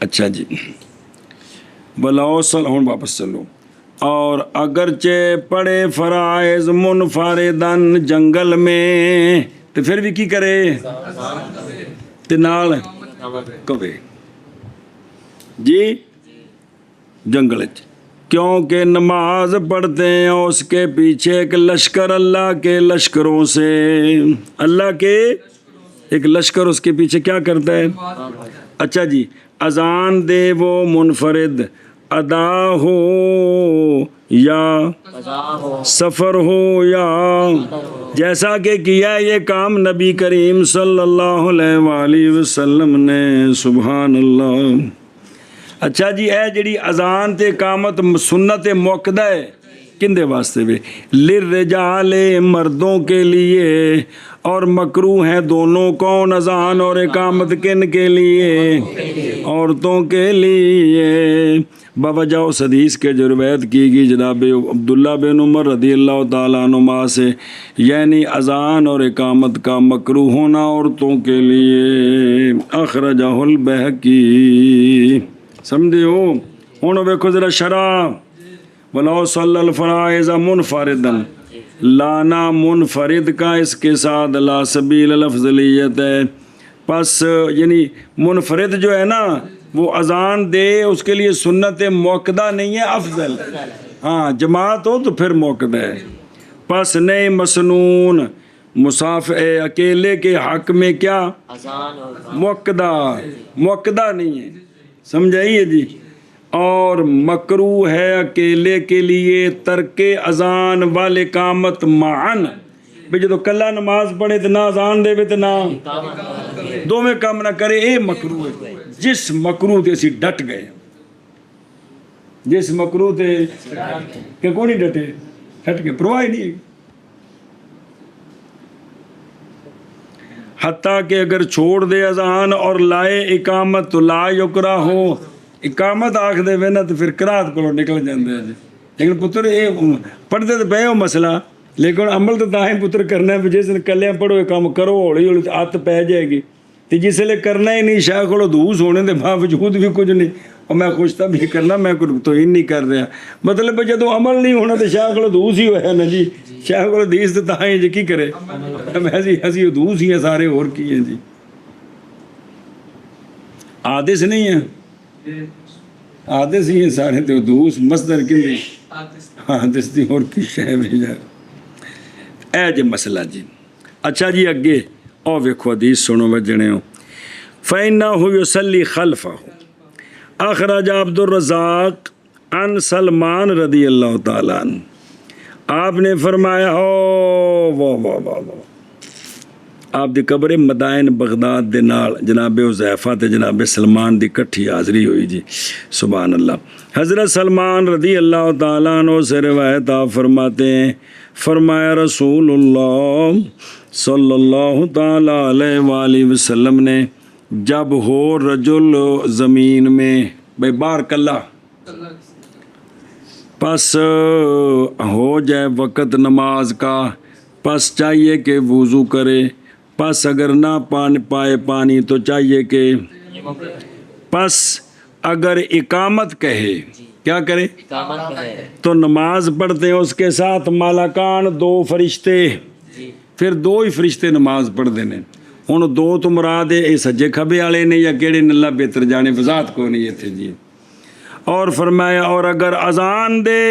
اچھا جی بلاوصل ہوں واپس چلو. اور اگرچہ پڑے فرائض منفردن جنگل میں تو پھر بھی کی کرے تے نال کبے جی جنگل کیونکہ نماز پڑھتے ہیں اس کے پیچھے ایک لشکر اللہ کے لشکروں سے. اللہ کے ایک لشکر اس کے پیچھے کیا کرتا ہے. اچھا جی اذان دے وہ منفرد ادا ہو یا سفر ہو یا جیسا کہ کیا یہ کام نبی کریم صلی اللہ علیہ وآلہ وسلم نے. سبحان اللہ. اچھا جی اے جڑی اذان تے اقامت سنت موقدہ ہے کندے واسطے بھی للرجال مردوں کے لیے اور مکروہ ہیں دونوں. کون اذان اور اقامت کن کے لیے عورتوں کے لیے بوجہ اس حدیث کے جو روایت کی گئی جناب عبداللہ بن عمر رضی اللہ تعالیٰ عنہما سے یعنی اذان اور اقامت کا مکروہ ہونا عورتوں کے لیے. اخرجہ البیہقی. سمجھے ہو ہوں ویکھو ذرا شرح ولو صلی الفرائض منفردن لانا منفرد کا اس کے ساتھ لا سبیل الافضلیت ہے. پس یعنی منفرد جو ہے نا وہ اذان دے اس کے لیے سنت موقدہ نہیں ہے افضل. ہاں جماعت ہو تو پھر موقدہ ہے. پس نہیں مسنون مسافر اکیلے کے حق میں کیا موقدہ نہیں ہے. سمجھائیے جی. اور مکروہ ہے اکیلے کے لیے ترک اذان والاقامت معاً بھی جدو کلا نماز پڑھے تو نہ اذان دے تو نہ دو میں کام نہ کرے. اے مکروہ ہے. جس مکروہ تے اسی ڈٹ گئے جس مکروہ تے کہ کون نہیں ڈٹے ڈٹ کے پرواہ ہی نہیں ہے. حتیٰ کہ اگر چھوڑ دے اذان اور لائے اقامت تو لا یکرہ ہو. اقامت آکھ دے وے نا تو پھر قرات کو نکل جاندے ہیں. لیکن پتر یہ پڑھتے تو پہ ہو مسئلہ لیکن عمل تو تاہیں پتر کرنا ہے. جس دن کلیاں پڑھو کام کرو ہولی ہولی عادت پہ جائے گی. تو جس لئے کرنا ہی نہیں شاہ کو دھوس ہونے دے باوجود بھی کچھ نہیں اور میں خوش تھا بھی کرنا میں تو ہی نہیں کر رہا. مطلب جدو عمل نہیں ہونا تو شاہ کو دھوس ہی ہویا نا جی. شاہ کو دیس تو تاہیں جی کی کرے ایسی دھوس ہی ہیں سارے اور کی ہیں جی. عادث نہیں ہیں عادث ہی ہیں سارے تو دھوس مصدر کی نہیں عادث دی اور کی شہ بھی جا اے جی مسئلہ جی. اچھا جی اگے او ویکھو حدیث سنو بجنے ہو. فَإِنَّهُ يُصَلِّي خَلْفَهُ اخرج عبد الرزاق عن سلمان رضی اللہ تعالیٰ عنہ. آپ نے فرمایا آپ دی قبر مدائن بغداد دے نال جناب حذیفہ تے جناب سلمان دی کٹھی حاضری ہوئی جی. سبحان اللہ. حضرت سلمان رضی اللہ تعالیٰ عنہ سے روایت آپ فرماتے ہیں فرمایا رسول اللہ صلی اللہ تعالیٰ علیہ وآلہ وسلم نے جب ہو رجل زمین میں بھئی باہر کلا پس ہو جائے وقت نماز کا پس چاہیے کہ وضو کرے. پس اگر نہ پائے پانی تو چاہیے کہ پس اگر اقامت کہے کیا کرے تو نماز پڑھتے ہیں اس کے ساتھ مالکان دو فرشتے. پھر دو ہی فرشتے نماز پڑھتے ہیں. ہوں دو تو مراد ہے سجے کھبے والے نے یا کہڑے نے اللہ بہتر جانے وضاحت کو نہیں تھے جی. اور فرمایا اور اگر اذان دے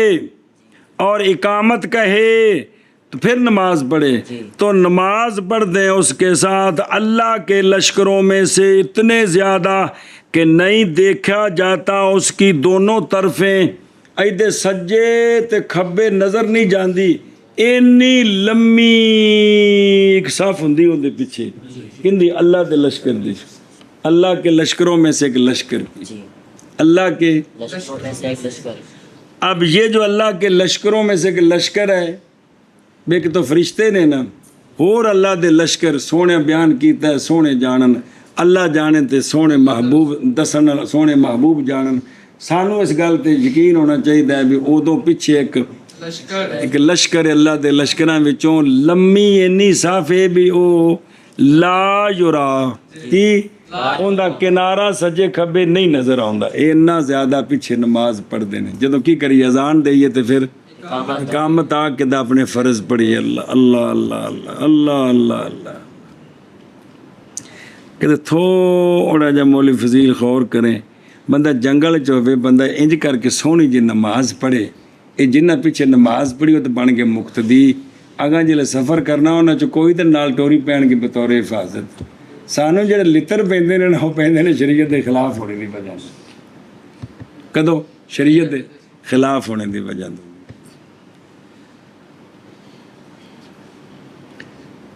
اور اقامت کہے تو پھر نماز پڑھے تو نماز پڑھ دیں اس کے ساتھ اللہ کے لشکروں میں سے اتنے زیادہ کہ نہیں دیکھا جاتا اس کی دونوں طرفیں ایدے سجے تے کھبے نظر نہیں جاندی. اینی لمبی ایک صف ہوندی ہوندے پیچھے کندی اللہ دے لشکر دی. اللہ کے لشکروں میں سے ایک لشکر اللہ کے لشکروں میں سے ایک لشکر. اب یہ جو اللہ کے لشکروں میں سے ایک لشکر ہے بے کہ تو فرشتے نے نا اور اللہ دے لشکر سونے بیان کیتا ہے سونے جانن اللہ جانے تے سونے محبوب دسن سونے محبوب جانن. سانو اس گل تے یقین ہونا چاہیے بھی ادوں پیچھے ایک لشکر اللہ دے لشکراں وچوں لمبی اینی صاف ہے بھی او لا یرا کی ਉਹਦਾ ਕਿਨਾਰਾ ਸੱਜੇ ਖੱਬੇ ਨਹੀਂ ਨਜ਼ਰ ਆਉਂਦਾ। ਇਹ ਇੰਨਾ ਜ਼ਿਆਦਾ ਪਿੱਛੇ ਨਮਾਜ਼ ਪੜ੍ਹਦੇ ਨੇ। ਜਦੋਂ ਕੀ ਕਰੀਏ ਅਜ਼ਾਨ ਦੇਈਏ ਤੇ ਫਿਰ ਇਕਾਮਤ ਆ ਕਿਦਾ ਆਪਣੇ ਫਰਜ਼ ਪੜ੍ਹੀਏ ਅੱਲਾ ਅੱਲਾ ਅੱਲਾ ਅੱਲਾ ਅੱਲਾ ਅੱਲਾ ਅੱਲਾ। ਕਿਤੇ ਥੋੜਾ ਜਿਹਾ ਮੌਲੀ ਫਜ਼ੀਲ ਗੌਰ ਕਰੇ। ਬੰਦਾ ਜੰਗਲ 'ਚ ਹੋਵੇ, ਬੰਦਾ ਇੰਜ ਕਰਕੇ ਸੋਹਣੀ ਜੀ ਨਮਾਜ਼ ਪੜ੍ਹੇ। ਇਹ ਜਿਨ੍ਹਾਂ ਪਿੱਛੇ ਨਮਾਜ਼ ਪੜ੍ਹੀ ਉਹ ਤਾਂ ਬਣ ਗਏ ਮੁਕਤਦੀ। ਅਗਾਂ ਜਿਹੜੇ ਸਫ਼ਰ ਕਰਨਾ ਉਹਨਾਂ 'ਚ ਕੋਈ ਤਾਂ ਨਾਲ ਟੋਰੀ ਪੈਣਗੇ ਬਤੌਰ ਹਿਫਾਜ਼ਤ। ਸਾਨੂੰ ਜਿਹੜੇ ਲਿੱਤਰ ਪੈਂਦੇ ਨੇ ਉਹ ਪੈਂਦੇ ਨੇ ਸ਼ਰੀਅਤ ਦੇ ਖਿਲਾਫ ਹੋਣੇ ਦੀ ਵਜ੍ਹਾ ਤੋਂ। ਕਦੋਂ? ਸ਼ਰੀਅਤ ਦੇ ਖਿਲਾਫ ਹੋਣੇ ਦੀ ਵਜ੍ਹਾ ਤੋਂ।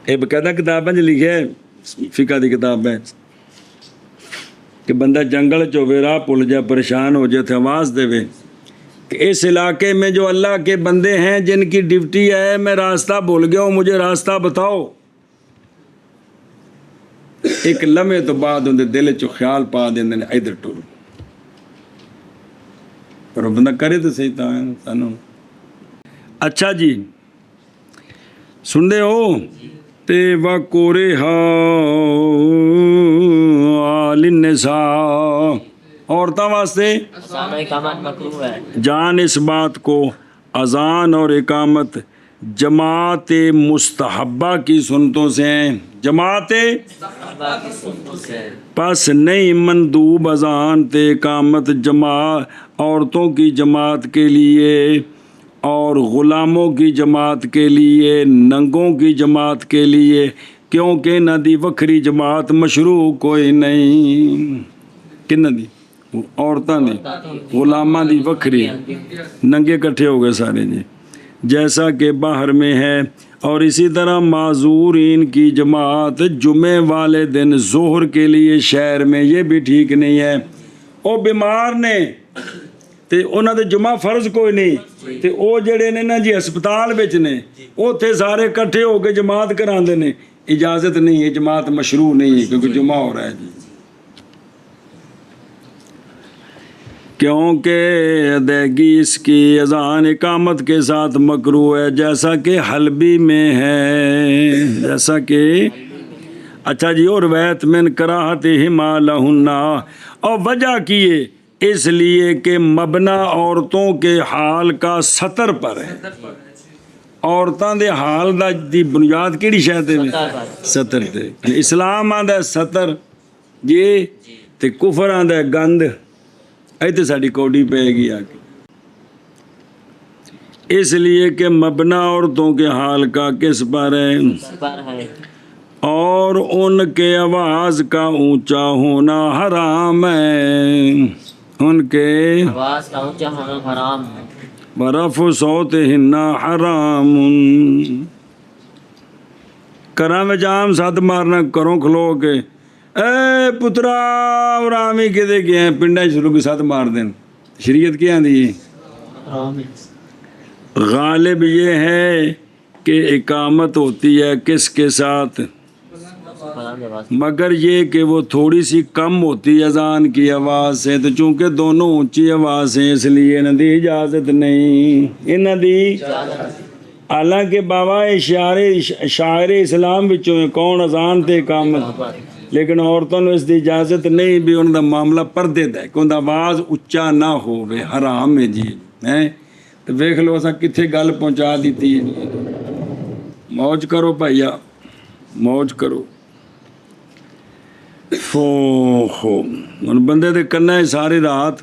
ਇਹ ਬਕਾਇਦਾ ਕਿਤਾਬਾਂ 'ਚ ਲਿਖਿਆ ਹੈ, ਫਿਕਾ ਦੀ ਕਿਤਾਬ ਹੈ کہ بندہ جنگل چوبے راہ پل جا پریشان ہو جائے تو آواز دے کہ اس علاقے میں جو اللہ کے بندے ہیں جن کی ڈیوٹی ہے میں راستہ بھول گیا ہوں مجھے راستہ بتاؤ. ایک لمحے تو بعد ان دے دل چو خیال پا دیندے نے ادھر ٹر پر وہ بندہ کرے تو صحیح تھا سانو. اچھا جی سن دے ہو تے وَقُرِهَا لِلنِّسَاءِ عورتوں واسطے اذان و اقامت مکروہ ہے. جان اس بات کو اذان اور اقامت جماعت مستحبہ کی سنتوں سے ہیں. جماعت صحابہ کی سنتوں سے ہے. پس نہیں مندوب اذان تے اقامت جماعت عورتوں کی جماعت کے لیے اور غلاموں کی جماعت کے لیے ننگوں کی جماعت کے لیے کیونکہ نہ دی وکھری جماعت مشروع کوئی نہیں. کن دی عورتاں دی غلاماں دی وکھری ننگے کٹھے ہو گئے سارے جی جیسا کہ باہر میں ہے. اور اسی طرح معذورین کی جماعت جمعے والے دن ظہر کے لیے شہر میں یہ بھی ٹھیک نہیں ہے. وہ بیمار نے تے انہاں دے جمعہ فرض کوئی نہیں تے او جڑے نے نا جی ہسپتال وچ نے اوتھے سارے کٹھے ہو کے جماعت کراندے نے. اجازت نہیں ہے, جماعت مشروع نہیں ہے کیونکہ جمعہ ہو رہا ہے جی. کیونکہ ادائیگی اس کی اذان اقامت کے ساتھ مکروہ ہے جیسا کہ حلبی میں ہے. جیسا کہ اچھا جی اور روایت من کراہت ہما لہن اور وجہ کیے اس لیے کہ مبنا عورتوں کے حال کا سطر پر ہے. عورتاں دے حال دا دی بنیاد کیڑی شے تے سطر تے. اسلام آندا سطر جی تے کفر آندا گند. ایتے ساڈی کوڈی پے گی آ کے. اس لیے کہ مبنا عورتوں کے حال کا کس پر ہے اور ان کے آواز کا اونچا ہونا حرام ہے. ان کے آواز کا اونچا ہونا حرام ہے. برف صوتہن حرام. کراں وچ عام سد مارنا کروں کھلو کے اے پترا ورامی کدے گئے ہیں پنڈا شروع کی سد مار دیں. شریعت کیا دی حرام ہے. غالب یہ ہے کہ اقامت ہوتی ہے کس کے ساتھ مگر یہ کہ وہ تھوڑی سی کم ہوتی ہے اذان کی آواز سے تو چونکہ دونوں اونچی آواز ہیں اس لیے انہاں دی اجازت نہیں. انہاں دی حالانکہ بابا شاعر اسلام وچوں کون اذان تے اقامت لیکن عورتوں نے اس دی اجازت نہیں بھی انہاں دا معاملہ پردے دا ہے کہ انہاں دا آواز اچا نہ ہوے حرام ہے جی. تو ویکھ لو اساں کتھے گل پہنچا دیتی ہے. موج کرو بھائیا موج کرو. بندے دے کنا ساری رات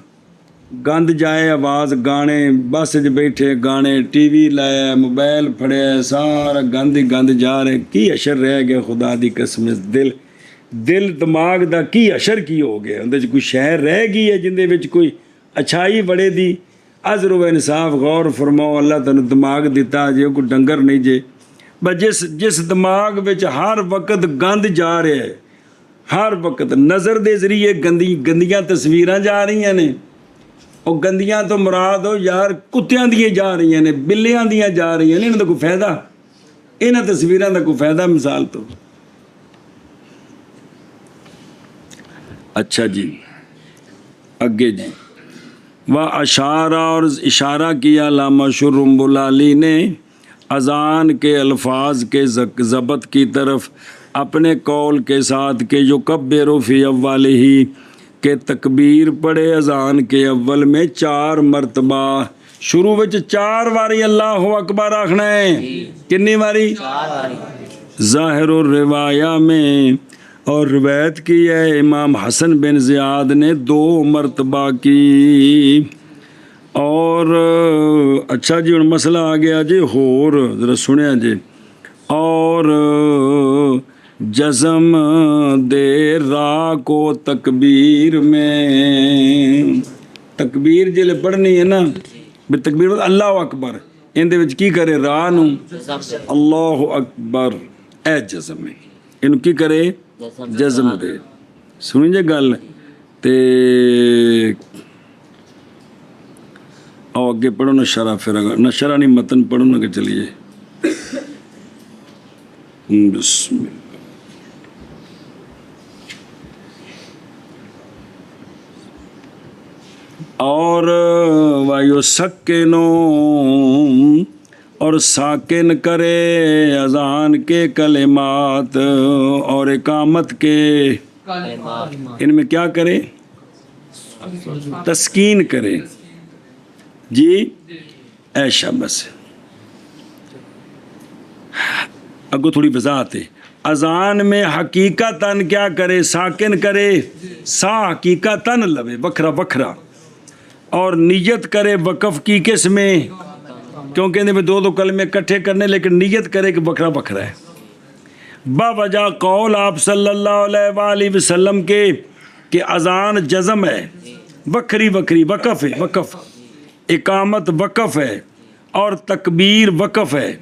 گند جائے آواز گانے بس چ بیٹھے گانے ٹی وی لایا موبائل پھڑیا سارا گند ہی گند جا رہے. کی اشر رہ گیا خدا دی قسم. دل دماغ دا کی اشر کی ہو گیا. اندر کوئی شہر رہ گئی ہے جن دے وچ کوئی اچھائی بڑے دی. عذر و انصاف غور فرماؤ. اللہ تانوں دماغ دیتا جے کوئی ڈنگر نہیں جے بس جس دماغ وچ ہر وقت گند جا رہا ہے ہر وقت نظر دے ذریعے گندیاں تصویراں جا رہی نے. اور گندیاں تو مراد ہو یار کتیاں دیاں جا رہی نے بلیاں دیاں جا رہی نے. انہاں دا کوئی فائدہ انہاں تصویراں دا کوئی فائدہ مثال تو. اچھا جی اگے جی اشارہ اور اشارہ کیا علامہ شرم بلالی نے اذان کے الفاظ کے ضبط کی طرف اپنے قول کے ساتھ کہ یکبر فی اولہ کہ تکبیر پڑھے اذان کے اول میں 4 مرتبہ شروع وچ 4 واری اللہ اکبر آخنا ہے کنی واری ظاہر الروایہ میں اور روایت کی ہے امام حسن بن زیاد نے 2 مرتبہ کی اور اچھا جی ہن مسئلہ آ گیا جی ہور ذرا سنیا جی اور جزم دے را کو تکبیر میں تکبیر جلے پڑھنی ہے نا بھی تکبیر اللہ اکبر اندے وچ کی کرے را نو اللہ اکبر اے جزم ہے انہوں کی کرے جزم دے سنیں جے گل تے آؤ اگے پڑھو نا شرح پھر اگر نہ شرح نہیں متن پڑھو نا کہ چلیے بسم اللہ اور وایو سکنو اور ساکن کرے اذان کے کلمات اور اقامت کے ان میں کیا کرے تسکین کرے جی ایشا بس اگو تھوڑی وضاحت ہے اذان میں حقیقتاً کیا کرے ساکن کرے سا حقیقتاً لوے وکھرا وکھرا اور نیت کرے وقف کی کس میں کیونکہ اندے میں 2 کلمے اکٹھے کرنے لیکن نیت کرے کہ وکھرا وکھرا ہے با وجہ قول آپ صلی اللہ علیہ وآلہ وسلم کے کہ اذان جزم ہے وکھری وکھری وقف ہے وقف اقامت وقف ہے اور تکبیر وقف ہے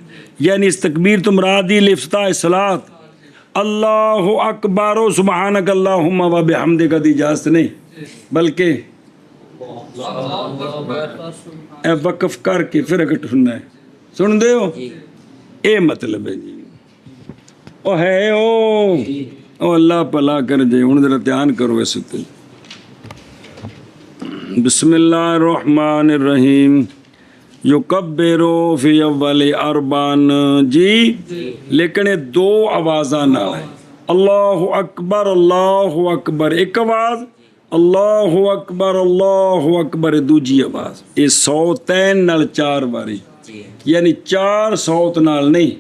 یعنی اس تکبیر تو مرادی الافتتاح الصلاۃ اللہ اکبر و سبحانک اللہم و بحمدک کا دی اجازت نہیں بلکہ اے وقف کر کے پھر اگر سننا ہے سن دے ہو اے مطلب ہے جی او ہے او اللہ پلا کر جائے ہوں ذرا دھیان کرو ایسے تو بسم اللہ الرحمن الرحیم یکبرو فی اول اربان جی لیکن 2 آوازاں نہ ہے اللہ اکبر ایک آواز اللہ اکبر دوجی آواز یہ 100 نال 4 باری یعنی 4 صوت نال نہیں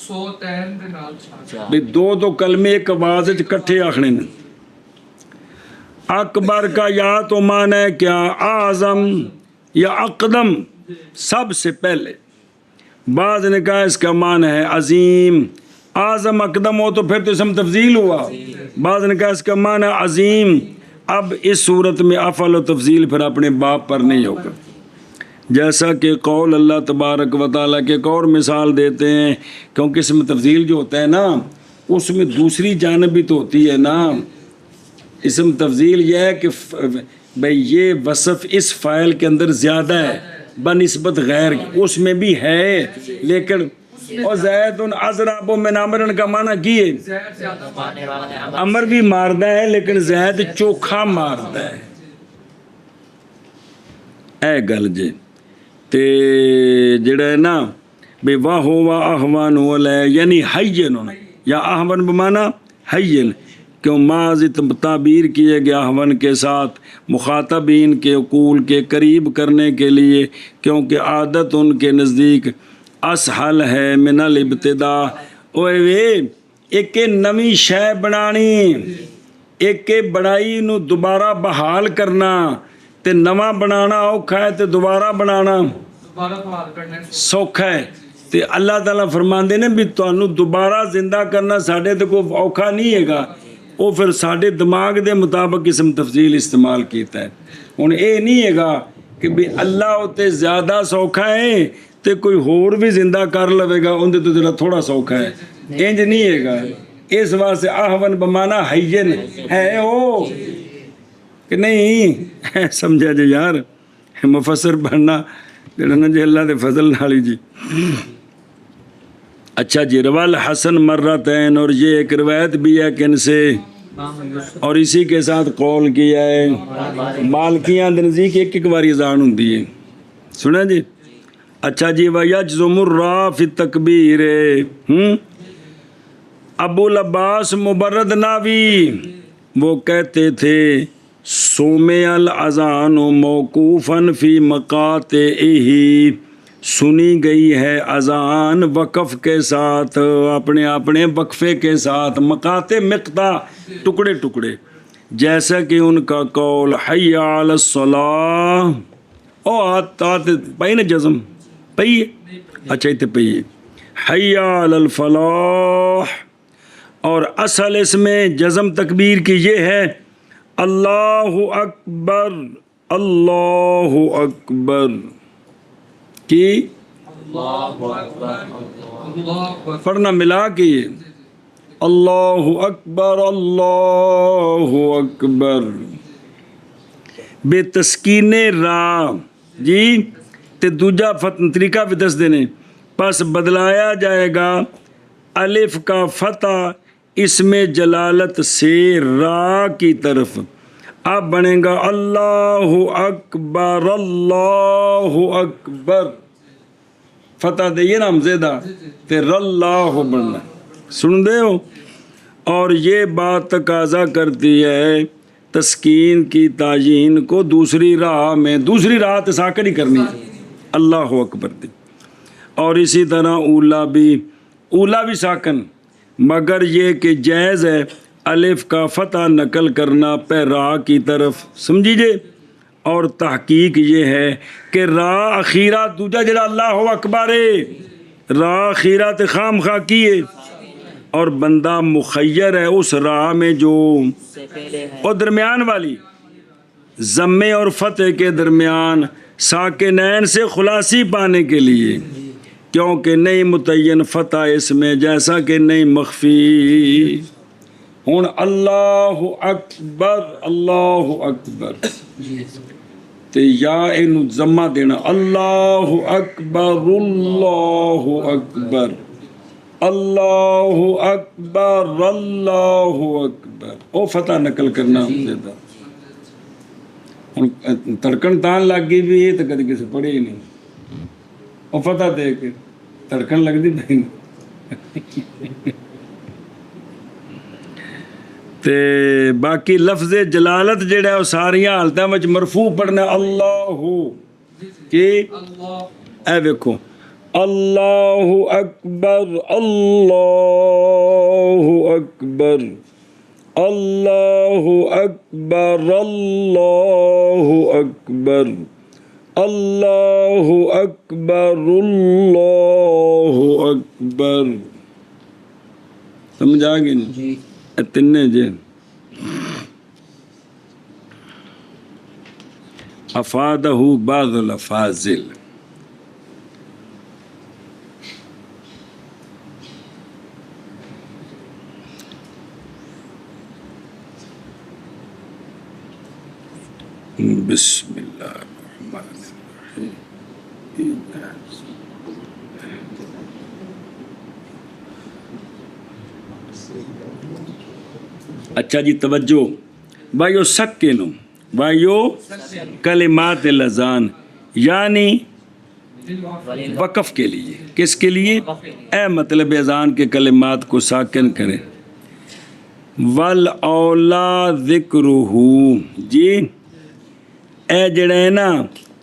100 دے نال بھی 2 کلمے ایک آواز اکٹھے آخنے نے اکبر کا یا تو معنی ہے کیا اعظم یا اقدم سب سے پہلے بعض نے کہا اس کا معنی ہے عظیم اعظم اقدم ہو تو پھر تو اسم تفضیل ہوا بعض نے کہا اس کا معنی ہے عظیم اب اس صورت میں افعل و تفضیل پھر اپنے باپ پر نہیں ہوگا جیسا کہ قول اللہ تبارک و تعالیٰ کے ایک اور مثال دیتے ہیں کیونکہ اس میں تفضیل جو ہوتا ہے نا اس میں دوسری جانب بھی تو ہوتی ہے نا اسم تفضیل یہ ہے کہ بھئی یہ وصف اس فاعل کے اندر زیادہ ہے بنسبت غیر اس میں بھی ہے لیکن اور زید ازراب من امرن کا معنی کی ہے امر بھی ماردہ ہے لیکن زید چوکھا ماردہ ہے اے گل جے تے جڑا ہے نا بے واہ ہوا احوان علیہ یعنی حین یا احوان بمانا حین کیوں ماضی تعبیر کیے گیا احوان کے ساتھ مخاطبین کے عقول کے قریب کرنے کے لیے کیونکہ عادت ان کے نزدیک اسحل ہے من الابتدا اوے وے ایک نوی شے بنانی ایک بڑائی نو دوبارہ بحال کرنا تے نواں بنانا اوکھا ہے تے دوبارہ بنانا سوکھا ہے تے اللہ تعالیٰ فرماندے نے بھی تانوں دوبارہ زندہ کرنا ساڈے تے کوئی اوکھا نہیں ہے گا وہ پھر ساڈے دماغ دے مطابق اسم تفضیل استعمال کیتا ہے ہن اے نہیں ہے گا کہ بھی اللہ تے زیادہ سوکھا ہے تے کوئی ہور بھی زندہ کر لوے گا اندے تو ذرا تھوڑا سوکھا ہے انج نہیں ہے گا اس واسطے احون بمانا حین ہے او کہ نہیں سمجھا جی یار مفسر بننا جڑا نا جی اللہ دے فضل نال جی اچھا جی روال حسن مرتین اور یہ ایک روایت بھی ہے کن سے اور اسی کے ساتھ قول کیا ہے مالکیاں دے نزدیک ایک باری اذان ہوندی ہے سنا جی اچھا جی وَيَجْزُمُ الرَّا فِي التَّكْبِيرِ ابو العباس مبرد ناوی وہ کہتے تھے سومع الاذان موقوفاً فی مقاطعہ، سنی گئی ہے اذان وقف کے ساتھ، اپنے اپنے وقفے کے ساتھ، مقاطع مقطع ٹکڑے ٹکڑے، جیسا کہ ان کا قول حی علی الصلاۃ، او آتے پئی نا جزم پئی ہے، اچھا اتنے پئی ہے، حی علی الفلاح، اور اصل اس میں جزم تکبیر کی یہ ہے اللہ اکبر، اللہ اکبر کی اللہ اکبر اللہ اکبر پڑھنا ملا کے یہ اللہ اکبر اللہ اکبر بے تسکین را جی تے دوجا طریقہ بھی دس دینے، پس بدلایا جائے گا الف کا فتح اس میں جلالت سے را کی طرف، اب بنے گا اللہ اکبر اللہ اکبر، فتح دئیے نا ہمزیدہ تے راللہ بننا، سن دے ہو، اور یہ بات تقاضا کرتی ہے تسکین کی تعیین کو دوسری راہ میں، دوسری راہ تساکر ہی کرنی ہے اللہ اکبر دی، اور اسی طرح اولا بھی ساکن، مگر یہ کہ جائز ہے الف کا فتح نقل کرنا پہ را کی طرف، سمجھیجے، اور تحقیق یہ ہے کہ را اخیرہ دوجا جڑا اللہ اکبر ہے، را اخیرہ تے خام خواہ کیے، اور بندہ مخیر ہے اس راہ میں جو سے پہلے ہے اور درمیان والی ضمے اور فتح کے درمیان ساکنین سے خلاصی پانے کے لیے، کیونکہ نہیں متعین فتح اس میں جیسا کہ نہیں مخفی، ہوں اللہ اکبر اللہ اکبر تے یا اینو ضمہ دینا اللہ اکبر اللہ اکبر اللہ اکبر اللہ اکبر، او فتح نقل کرنا زیادہ ہوں تڑکن تان لگ گئی بھی یہ تو کدی کسی پڑھے ہی نہیں، او فتح دے کے تڑکن لگ دی نہیں تے باقی لفظ جلالت جڑا ہے وہ ساریاں حالتاں وچ مرفوع پڑھنا اللہ کہ اللہ اے ویکھو اللہ اکبر اللہ اکبر اللہ اکبر اللہ اکبر اللہ اکبر اللہ اکبر، سمجھ آ گئی جی تنے جے افادہ بعض الافاضل، بسم اللہ الرحمن الرحیم، اچھا جی توجہ، وایو سکینو وایو کلمات الاذان، یعنی وقف کے لیے، کس کے لیے؟ اے مطلب اذان کے کلمات کو ساکن کرے، والاولا ذکرہو جی اے جڑا ہے نا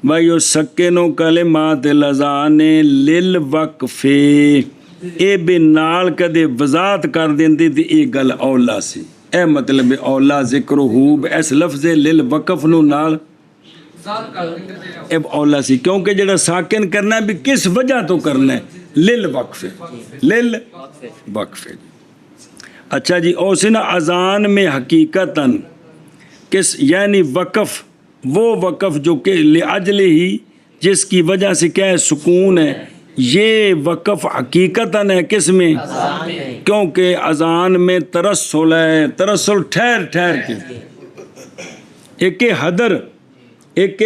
وایو سکینو کلمات الاذان للوقف، اے بے نال کدے وضاحت کر دیندی تے اے گل اولا سی، اے مطلب اولا ذکرہو اس لفظ للوقف نو نال ذات کا ذکر دے اب اولا سی، کیونکہ جڑا ساکن کرنا ہے بھی کس وجہ تو کرنا ہے، للوقف للوقف۔ اچھا جی اوسنا اذان میں حقیقتاً کس یعنی وقف، وہ وقف جو کہ لأجل ہی جس کی وجہ سے کیا ہے سکون ہے، یہ وقف حقیقتاً ہے کس میں؟ کیونکہ اذان میں ترسل ہے، ترسل ٹھہر ٹھہر کے، ایک حدر ایک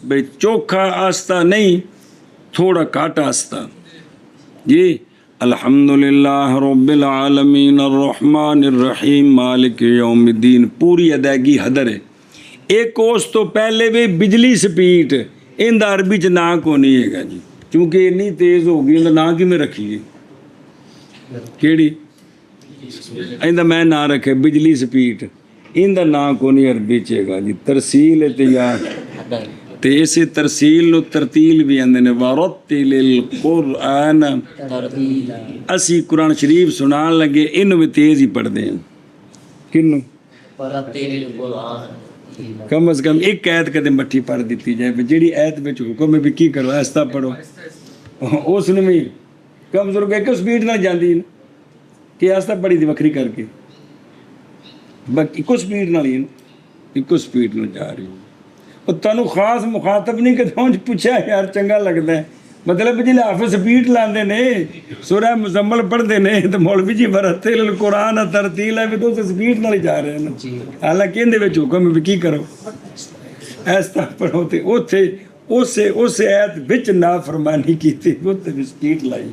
بھئی چوکھا آستہ نہیں تھوڑا کاٹا آستہ، جی الحمدللہ رب العالمین الرحمن الرحیم مالک یوم الدین، پوری ادائیگی حدر ہے۔ ایک اس تو پہلے بھی بجلی سپیٹ ان دا عربی چ نہ کو نہیں ہے گا جی، کیونکہ اتنی تیز ہو گئی ان دا نام کی میں رکھی گئی کیڑی ਇਹਦਾ ਮੈਂ ਨਾਂ ਰੱਖਿਆ ਬਿਜਲੀ ਸਪੀਡ, ਇਹਦਾ ਨਾਂ ਕੋਈ ਨਹੀਂ ਅਰਬੀ 'ਚ ਹੈਗਾ ਜੀ, ਤਰਸੀਲ ਹੈ ਤੇ ਯਾਰ ਤੇ ਇਸੇ ਤਰਸੀਲ ਨੂੰ ਤਰਤੀਲ ਵੀ ਆਂਦੇ ਨੇ। ਵਰਤਿਲਿਲ ਕੁਰਆਨ, ਤਰਤੀਲਾ ਅਸੀਂ ਕੁਰਾਨ ਸ਼ਰੀਫ ਸੁਣਾਉਣ ਲੱਗੇ ਇਹਨੂੰ ਵੀ ਤੇਜ਼ ਹੀ ਪੜ੍ਹਦੇ ਹਾਂ। ਕਿਹਨੂੰ? ਵਰਤਿਲ ਕੁਰਾਨ ਕਮ ਅਜ਼ ਕਮ ਇੱਕ ਐਤ ਕਦੇ ਮੱਠੀ ਪੜ੍ਹ ਦਿੱਤੀ ਜਾਏ ਵੀ ਜਿਹੜੀ ਐਤ ਵਿੱਚ ਹੁਕਮ ਹੈ ਵੀ ਕੀ ਕਰੋ ਐਸਤਾ ਪੜ੍ਹੋ, ਉਸ ਨੂੰ ਵੀ ਕਮ ਜ਼ਰੂਰ ਇੱਕ ਸਪੀਡ ਨਾਲ ਜਾਂਦੀ ਨਾ ਕਿ ਐਸਤਾ ਪੜ੍ਹੀ ਦੀ ਵੱਖਰੀ ਕਰਕੇ, ਬਾਕੀ ਇੱਕੋ ਸਪੀਡ ਨਾਲ ਹੀ ਇੱਕੋ ਸਪੀਡ ਨਾਲ ਜਾ ਰਹੀ। ਉਹ ਤੁਹਾਨੂੰ ਖਾਸ ਮੁਖਾਤਬ ਨਹੀਂ ਕਿਤੋਂ ਪੁੱਛਿਆ ਯਾਰ ਚੰਗਾ ਲੱਗਦਾ ਹੈ, ਮਤਲਬ ਜਿਹੜੇ ਹਾਫਿਜ਼ ਸਪੀਡ ਲਾਉਂਦੇ ਨੇ ਸੂਰਾ ਮੁਜ਼ੰਮਲ ਪੜ੍ਹਦੇ ਨੇ ਤੇ ਮੌਲਵੀ ਜੀ ਵਰਤਿਲ ਕੁਰਾਨ ਤਰਤੀਲ ਹੈ ਵੀ ਤੁਸੀਂ ਸਪੀਡ ਨਾਲ ਹੀ ਜਾ ਰਹੇ ਨੇ। ਹਾਲਾਂਕਿ ਇਹਦੇ ਵਿੱਚ ਹੁਕਮ ਵੀ ਕੀ ਕਰੋ ਇਸ ਤਰ੍ਹਾਂ ਪੜ੍ਹੋ, ਤੇ ਉੱਥੇ ਉਸੇ ਐਤ ਵਿੱਚ ਨਾਫਰਮਾਨੀ ਕੀਤੀ, ਉੱਥੇ ਵੀ ਸਪੀਡ ਲਾਈ।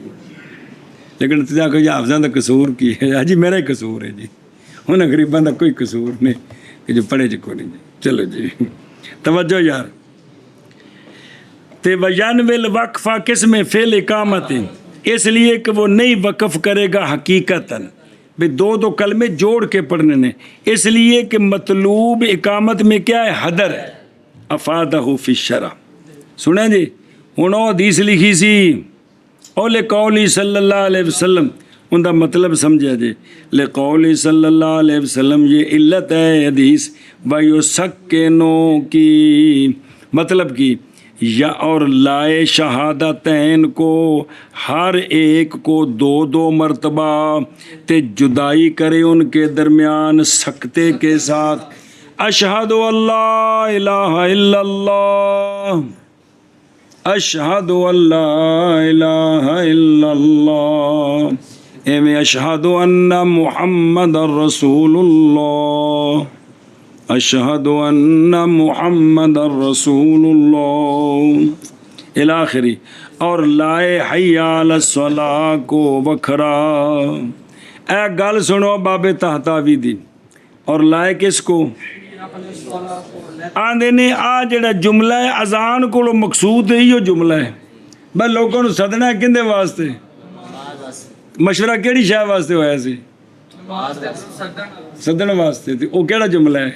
ਲੇਕਿਨ ਤੁਸੀਂ ਆਖੋ ਹਾਫਜ਼ਾਂ ਦਾ ਕਸੂਰ ਕੀ ਹੈ? ਜੀ ਮੇਰਾ ਹੀ ਕਸੂਰ ਹੈ ਜੀ, ਉਹਨਾਂ ਗਰੀਬਾਂ ਦਾ ਕੋਈ ਕਸੂਰ ਨਹੀਂ ਕਿ ਜੋ ਪੜ੍ਹੇ ਚ ਕੋਈ ਨਹੀਂ। ਚਲੋ ਜੀ توجہ یار تے وَيَنْوِلْ وَقْفَ کس میں فعل اقامت ہے، اس لیے کہ وہ نہیں وقف کرے گا حقیقتاً، بھی دو کلمے جوڑ کے پڑھنے نے، اس لیے کہ مطلوب اقامت میں کیا ہے؟ حدر ہے، افادہ فی الشرع۔ سنیں جی ہن وہ حدیث لکھی سی اول قولی صلی اللہ علیہ وسلم، ان کا مطلب سمجھا جی لقولی صلی اللہ علیہ وسلم، یہ علت ہے حدیث وَيُسَكِّنُ کی مطلب کی یا اور لائے شہادتین کو ہر ایک کو دو مرتبہ تے جدائی کرے ان کے درمیان سکتے کے ساتھ، اشہد اللہ الہ الا اللہ، اشہد اللہ الہ الا اللہ، میں اشہد ان محمد رسول اللہ، اشہد ان محمد رسول اللہ الاخری، اور لائے حی علی الصلاۃ کو وکھرا۔ اے گل سنو باب تحتاوی دی، اور لائے کس کو؟ آندے نے آ جڑا جملہ ہے اذان کو مقصود ہے، یہ جملہ ہے بس لوگوں نے سدنا ہے کندے واسطے؟ مشورہ کیڑی شے واسطے ہویا سی؟ سدن واسطے تھی۔ وہ کیڑا جملہ ہے؟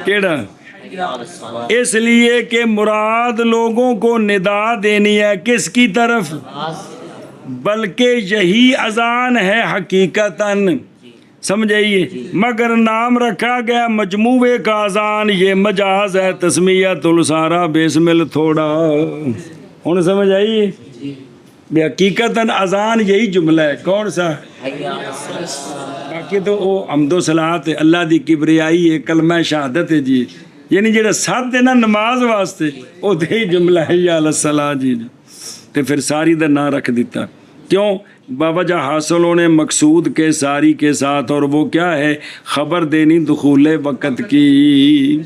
کیڑا؟ اس لیے کہ مراد لوگوں کو ندا دینی ہے کس کی طرف؟ بلکہ یہی اذان ہے حقیقتاً، سمجھائیے، مگر نام رکھا گیا مجموعے کا اذان، یہ مجاز ہے، تسمیت السارا بسمل تھوڑا۔ ہن سمجھ آئیے بے حقیقتاً اذان یہی جملہ ہے، کون سا؟ باقی تو وہ حمد و صلاۃ ہے، اللہ دی کبریائی ہے، کلمہ شہادت ہے جی، یعنی جڑا ساتھ ہے نا نماز واسطے وہ یہی جملہ ہے یا علی الصلاۃ جی، تے پھر ساری دا نام رکھ دیتا، کیوں؟ باوجہ حاصل ہونے مقصود کے ساری کے ساتھ، اور وہ کیا ہے؟ خبر دینی دخول وقت کی،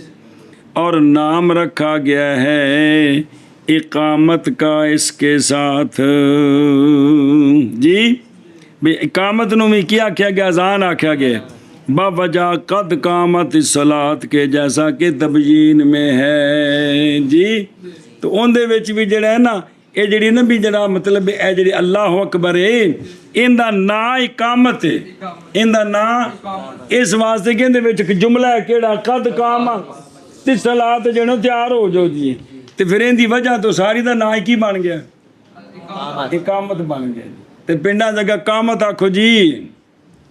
اور نام رکھا گیا ہے اقامت کا اس کے ساتھ جی، بھی اقامت نو میں کیا کیا گیا؟ اذان آکھا گیا باوجہ قد قامت الصلاۃ کے، جیسا کہ تبیین میں ہے جی۔ تو ان دے وچ بھی جڑا ہے نا یہ جڑی نا بھی جڑا مطلب اے جڑی اللہ اکبر ہے ان دا نا اقامت ہے، ان دا نا اس واسطے کہ ان دے وچ جملہ ہے کیڑا؟ قد قامت الصلاۃ، جنوں تیار ہو جاؤ جی، تے پھر ان دی وجہ تو ساری دا نا کی بن گیا؟ اقامت بن گیا۔ تے پنڈا جگہ قامت آکھو جی،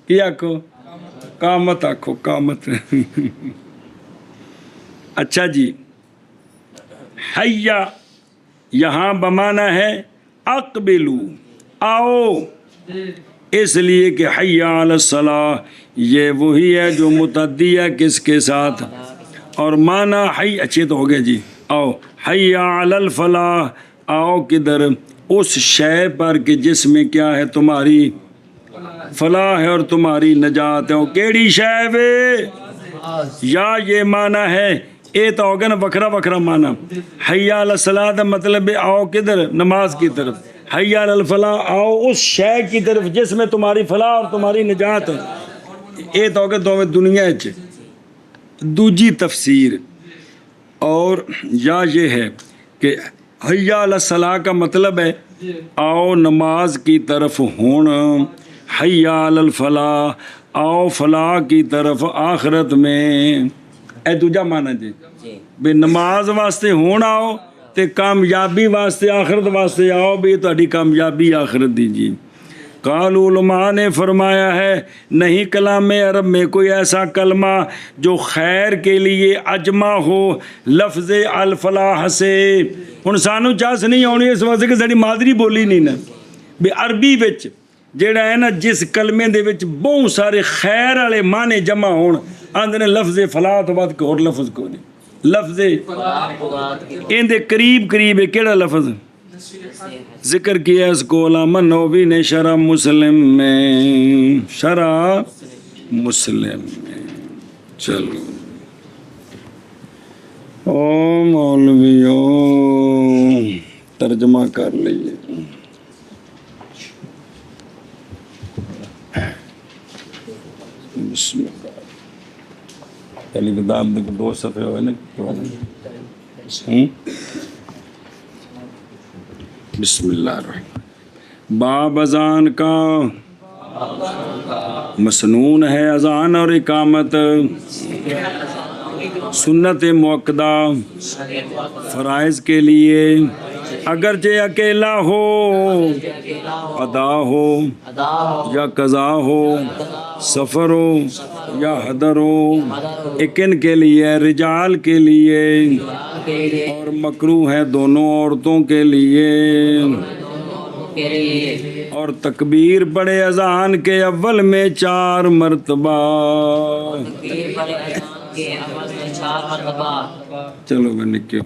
کی آکھو؟ قامت آکھو، قامت۔ اچھا جی، حیا یہاں بمانا ہے اقبلو، آؤ، اس لیے کہ حی علی الصلاۃ یہ وہی ہے جو متعدی ہے کس کے ساتھ؟ اور مانا حی، اچھے تو ہو گئے جی، آؤ، حی علی الفلاح، آؤ کدھر؟ اس شے پر کہ جس میں کیا ہے؟ تمہاری فلاح ہے اور تمہاری نجات ہے۔ اور کیڑی شے وے؟ یا یہ مانا ہے، اے تو ہوگا نا وکھرا وکھرا مانا، حی علی الصلاۃ کا مطلب ہے آؤ کدھر؟ نماز کی طرف، حی علی الفلاح آؤ اس شے کی طرف جس میں تمہاری فلاح اور تمہاری نجات ہے۔ اے تو ہوگا دو دنیا اچ دوجی تفسیر، اور یا یہ ہے کہ حی علی الصلاۃ کا مطلب ہے آؤ نماز کی طرف ہون، حیا علی الفلاح، آؤ فلاح کی طرف آخرت میں۔ اے دوجا مانا جی جی بھی نماز واسطے ہون آؤ تے کامیابی واسطے آخرت واسطے آؤ بھی تہاڈی کامیابی آخرت دی جی۔ قالوا علماء نے فرمایا ہے نہیں کلام عرب میں کوئی ایسا کلمہ جو خیر کے لیے اجمع ہو لفظ الفلاح سے۔ ہن سانو چاس نہیں آنی اس واسطے کہ ساڈی مادری بولی نہیں نا، بھی عربی وچ جیڑا ہے نا جس کلمے دے وچ بہت سارے خیر والے معنی جمع ہون آندے نے لفظ فلاح تو بعد کوئی اور لفظ کو نہیں، لفظ ان دے قریب قریب ہے کیڑا لفظ ذکر کیا اس کو علامہ نووی نے شرح مسلم میں، شرح مسلم میں۔ چلو او مولویو ترجمہ کر لیے۔ بسم اللہ پہلی کتاب دیکھو 2 صفحے ہوئے نا۔ بسم اللہ الرحمن، باب اذان کا مسنون ہے اذان اور اقامت، سنت مؤکدہ فرائض کے لیے، اگرچہ اکیلا ہو، ادا ہو یا قضا ہو، سفر ہو یا حضر ہو، ایکن کے لیے، رجال کے لیے، اور مکروہ ہے دونوں عورتوں کے لیے۔ اور تکبیر پڑھے اذان کے اول میں 4 مرتبہ۔ چلو میں نکیو